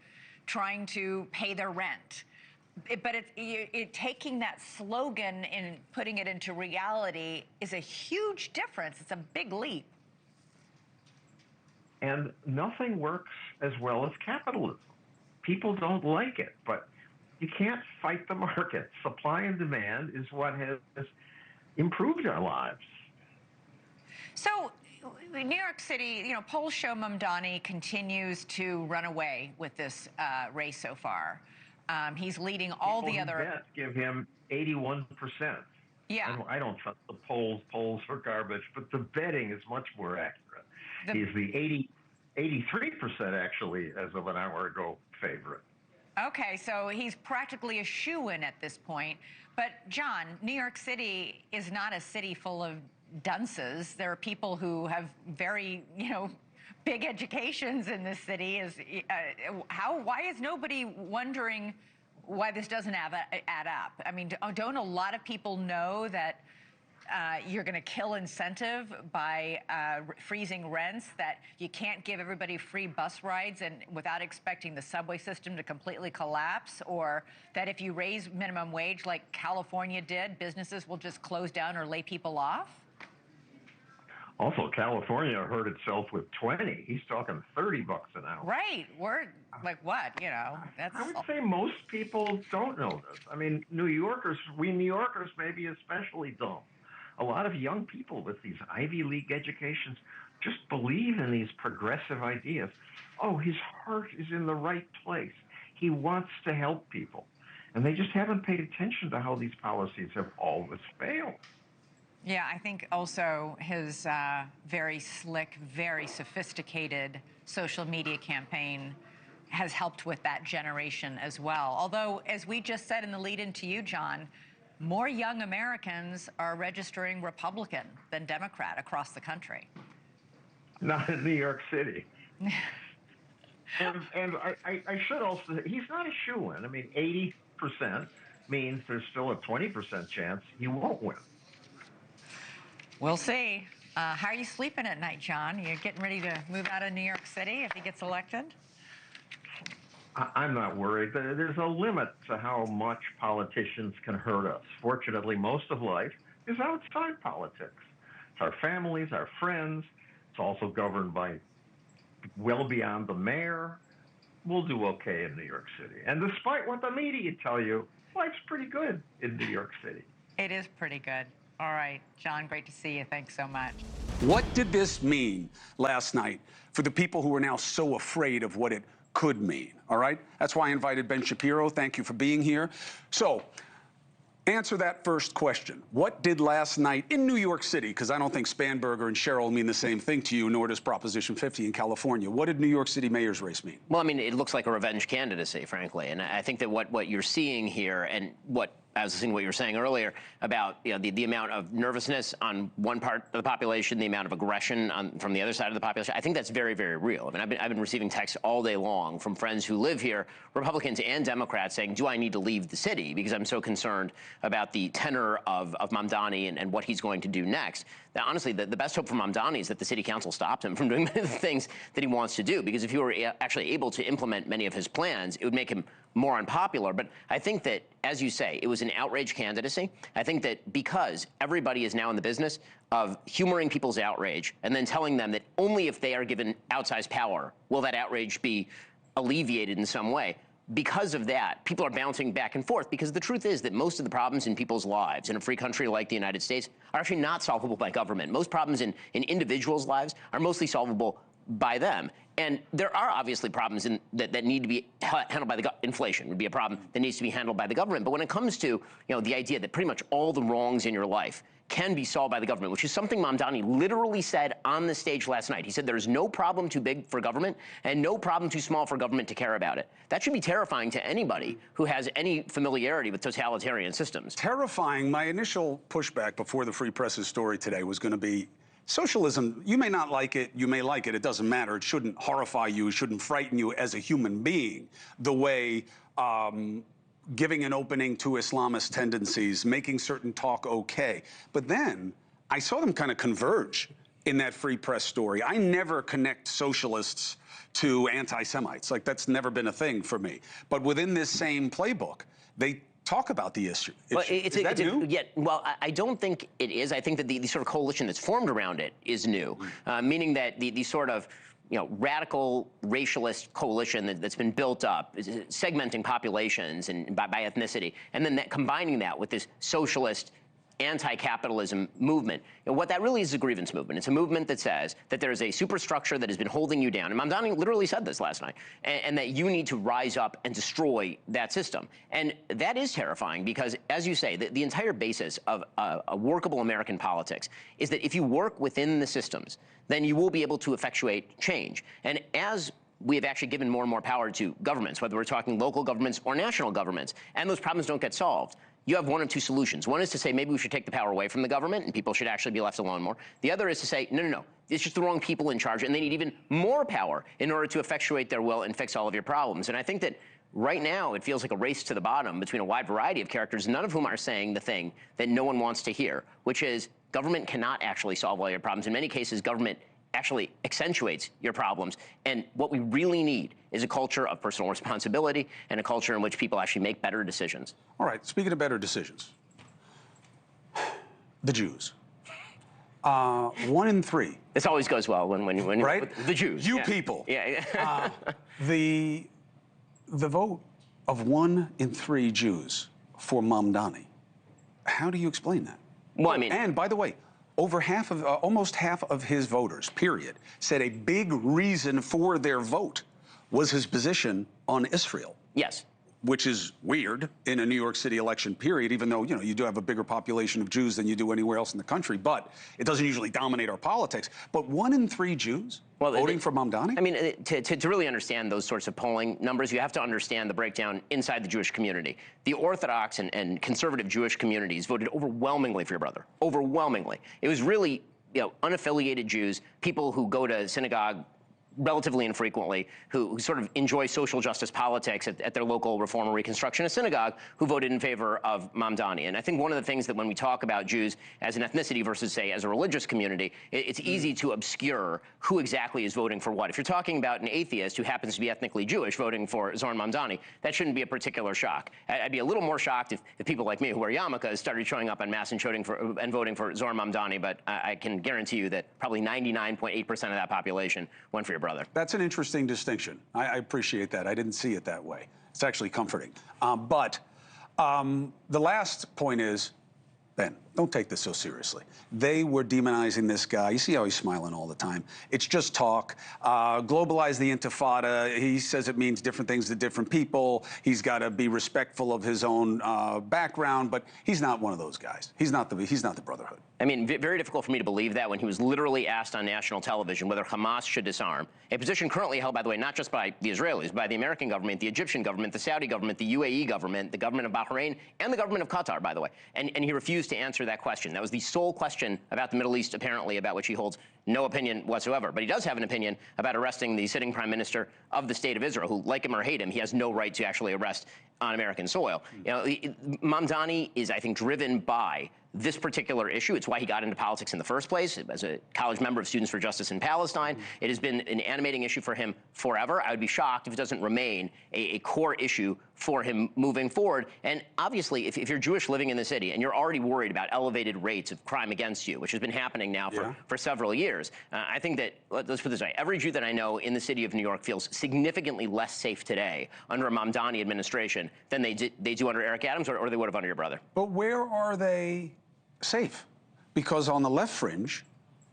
trying to pay their rent. But taking that slogan and putting it into reality is a huge difference. It's a big leap. And nothing works as well as capitalism. People don't like it, but you can't fight the market. Supply and demand is what has improved our lives. So, New York City, polls show Mamdani continues to run away with this race so far. He's leading all the other. Bets give him 81%. Yeah. I don't trust the polls. Polls are garbage, but the betting is much more accurate. He's the 83% actually, as of an hour ago, favorite. Okay, so he's practically a shoo-in at this point. But John, New York City is not a city full of dunces. There are people who have very, big educations in this city. Why is nobody wondering why this doesn't add up? I mean, don't a lot of people know that you're going to kill incentive by freezing rents, that you can't give everybody free bus rides and without expecting the subway system to completely collapse, or that if you raise minimum wage like California did, businesses will just close down or lay people off? Also, California hurt itself with 20. He's talking $30 an hour. Right. We're like what? That's. I would say most people don't know this. I mean, we New Yorkers may be especially dumb. A lot of young people with these Ivy League educations just believe in these progressive ideas. Oh, his heart is in the right place. He wants to help people. And they just haven't paid attention to how these policies have always failed. Yeah, I think also his very slick, very sophisticated social media campaign has helped with that generation as well. Although, as we just said in the lead-in to you, John, more young Americans are registering Republican than Democrat across the country. Not in New York City. and I should also say, he's not a shoo-in. I mean, 80% means there's still a 20% chance he won't win. We'll see. How are you sleeping at night, John? You're getting ready to move out of New York City if he gets elected? I'm not worried. There's a limit to how much politicians can hurt us. Fortunately, most of life is outside politics. It's our families, our friends. It's also governed by well beyond the mayor. We'll do okay in New York City. And despite what the media tell you, life's pretty good in New York City. It is pretty good. All right, John, great to see you. Thanks so much. What did this mean last night for the people who are now so afraid of what it could mean? All right? That's why I invited Ben Shapiro. Thank you for being here. So, answer that first question. What did last night in New York City, because I don't think Spanberger and Sherrill mean the same thing to you, nor does Proposition 50 in California. What did New York City mayor's race mean? Well, I mean, it looks like a revenge candidacy, frankly. And I think that what you're seeing here and what I was listening to what you were saying earlier about the amount of nervousness on one part of the population, the amount of aggression from the other side of the population. I think that's very, very real. I mean, I've been receiving texts all day long from friends who live here, Republicans and Democrats, saying, do I need to leave the city because I'm so concerned about the tenor of Mamdani and what he's going to do next. Now, honestly, the best hope for Mamdani is that the city council stopped him from doing many of the things that he wants to do, because if he were actually able to implement many of his plans, it would make him more unpopular. But I think that, as you say, it was an outrage candidacy. I think that because everybody is now in the business of humoring people's outrage and then telling them that only if they are given outsized power will that outrage be alleviated in some way. Because of that, people are bouncing back and forth, because the truth is that most of the problems in people's lives in a free country like the United States are actually not solvable by government. Most problems in individuals' lives are mostly solvable by them. And there are obviously problems that need to be handled by inflation would be a problem that needs to be handled by the government. But when it comes to the idea that pretty much all the wrongs in your life can be solved by the government, which is something Mamdani literally said on the stage last night. He said there's no problem too big for government and no problem too small for government to care about it. That should be terrifying to anybody who has any familiarity with totalitarian systems. Terrifying. My initial pushback before the Free Press's story today was going to be, socialism, you may not like it, you may like it, it doesn't matter. It shouldn't horrify you, it shouldn't frighten you as a human being the way giving an opening to Islamist tendencies, making certain talk okay. But then I saw them kind of converge in that Free Press story. I never connect socialists to anti-Semites. Like, that's never been a thing for me. But within this same playbook, they talk about the issue. Well, Is that new? I don't think it is. I think that the sort of coalition that's formed around it is new, meaning that the sort of radical racialist coalition that's been built up, segmenting populations and by ethnicity, and then combining that with this socialist anti-capitalism movement. What that really is a grievance movement. It's a movement that says that there is a superstructure that has been holding you down. And Mamdani literally said this last night, and that you need to rise up and destroy that system. And that is terrifying because, as you say, the entire basis of a workable American politics is that if you work within the systems, then you will be able to effectuate change. And as we have actually given more and more power to governments, whether we're talking local governments or national governments, and those problems don't get solved, you have one of two solutions. One is to say maybe we should take the power away from the government and people should actually be left alone more. The other is to say, no, it's just the wrong people in charge and they need even more power in order to effectuate their will and fix all of your problems. And I think that right now it feels like a race to the bottom between a wide variety of characters, none of whom are saying the thing that no one wants to hear, which is government cannot actually solve all your problems. In many cases, government actually accentuates your problems. And what we really need is a culture of personal responsibility and a culture in which people actually make better decisions. All right, speaking of better decisions, the Jews. 1 in 3. This always goes well when right? The Jews. You people. Yeah. The vote of 1 in 3 Jews for Mamdani. How do you explain that? Well, I mean, and by the way, over half of, almost half of his voters, period, said a big reason for their vote was his position on Israel. Yes. Which is weird in a New York City election period, even though, you do have a bigger population of Jews than you do anywhere else in the country, but it doesn't usually dominate our politics. But 1 in 3 Jews voting for Mamdani? I mean, to really understand those sorts of polling numbers, you have to understand the breakdown inside the Jewish community. The Orthodox and conservative Jewish communities voted overwhelmingly for your brother. Overwhelmingly. It was really, unaffiliated Jews, people who go to synagogue relatively infrequently, who sort of enjoy social justice politics at their local Reform or Reconstructionist synagogue, who voted in favor of Mamdani. And I think one of the things that when we talk about Jews as an ethnicity versus, say, as a religious community, it's easy to obscure who exactly is voting for what. If you're talking about an atheist who happens to be ethnically Jewish voting for Zohran Mamdani, that shouldn't be a particular shock. I'd be a little more shocked if people like me who wear yarmulkes started showing up en masse and voting for Zohran Mamdani, but I can guarantee you that probably 99.8% of that population went for your brother. That's an interesting distinction. I appreciate that. I didn't see it that way. It's actually comforting. But the last point is, Ben, don't take this so seriously. They were demonizing this guy. You see how he's smiling all the time. It's just talk. Globalize the Intifada. He says it means different things to different people. He's got to be respectful of his own background, but he's not one of those guys. He's not the Brotherhood. I mean, very difficult for me to believe that when he was literally asked on national television whether Hamas should disarm, a position currently held, by the way, not just by the Israelis, by the American government, the Egyptian government, the Saudi government, the UAE government, the government of Bahrain, and the government of Qatar, by the way. And he refused to answer that question. That was the sole question about the Middle East, apparently, about which he holds no opinion whatsoever. But he does have an opinion about arresting the sitting prime minister of the state of Israel, who, like him or hate him, he has no right to actually arrest on American soil. You know, Mamdani is, I think, driven by this particular issue. It's why he got into politics in the first place. As a college member of Students for Justice in Palestine, it has been an animating issue for him forever. I would be shocked if it doesn't remain a core issue for him moving forward. And obviously, if you're Jewish living in the city and you're already worried about elevated rates of crime against you, which has been happening now for several years, I think that, let's put it this way, every Jew that I know in the city of New York feels significantly less safe today under a Mamdani administration than they do under Eric Adams or they would have under your brother. But where are they safe? Because on the left fringe,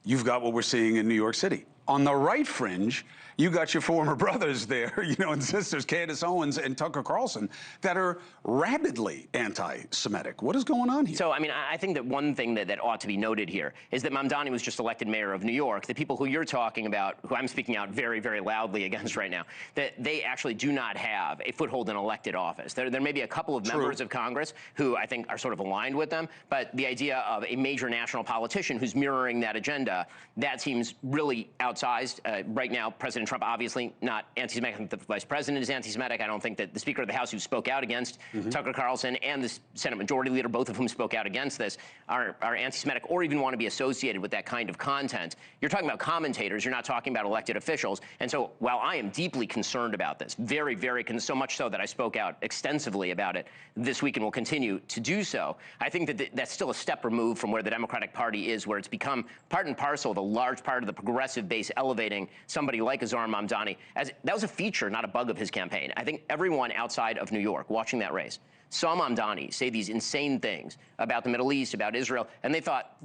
you've got what we're seeing in New York City. On the right fringe, you got your former brothers there, you know, and sisters, Candace Owens and Tucker Carlson, that are rabidly anti-Semitic. What is going on here? So, I mean, I think that one thing that ought to be noted here is that Mamdani was just elected mayor of New York. The people who you're talking about, who I'm speaking out very, very loudly against right now, that they actually do not have a foothold in elected office. There may be a couple of members of Congress who I think are sort of aligned with them, but the idea of a major national politician who's mirroring that agenda, that seems really outsized. Right now, President Trump obviously not anti-Semitic. I think the vice president is anti-Semitic. I don't think that the Speaker of the House, who spoke out against Tucker Carlson, and the Senate Majority Leader, both of whom spoke out against this, are anti-Semitic or even want to be associated with that kind of content. You're talking about commentators. You're not talking about elected officials. And so while I am deeply concerned about this, very, very so much so that I spoke out extensively about it this week and will continue to do so, I think that that's still a step removed from where the Democratic Party is, where it's become part and parcel of a large part of the progressive base elevating somebody like Zohran Mamdani. That was a feature, not a bug of his campaign. I think everyone outside of New York watching that race saw Mamdani say these insane things about the Middle East, about Israel, and they thought,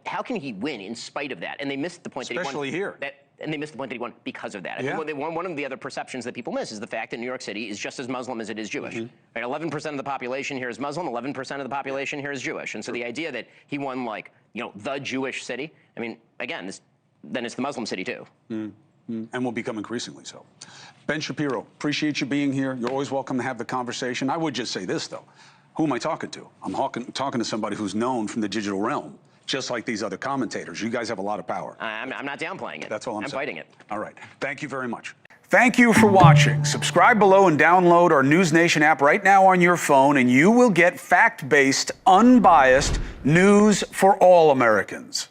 how can he win in spite of that? And they missed the point that he won. Especially here. And they missed the point that he won because of that. I think one of the other perceptions that people miss is the fact that New York City is just as Muslim as it is Jewish. Right? 11% of the population here is Muslim, 11% of the population here is Jewish. And so the idea that he won, like, you know, the Jewish city, I mean, again, then it's the Muslim city too. And will become increasingly so. Ben Shapiro, appreciate you being here. You're always welcome to have the conversation. I would just say this, though. Who am I talking to? I'm talking to somebody who's known from the digital realm, just like these other commentators. You guys have a lot of power. I'm not downplaying it. That's all I'm saying. I'm fighting it. All right. Thank you very much. Thank you for watching. Subscribe below and download our NewsNation app right now on your phone, and you will get fact-based, unbiased news for all Americans.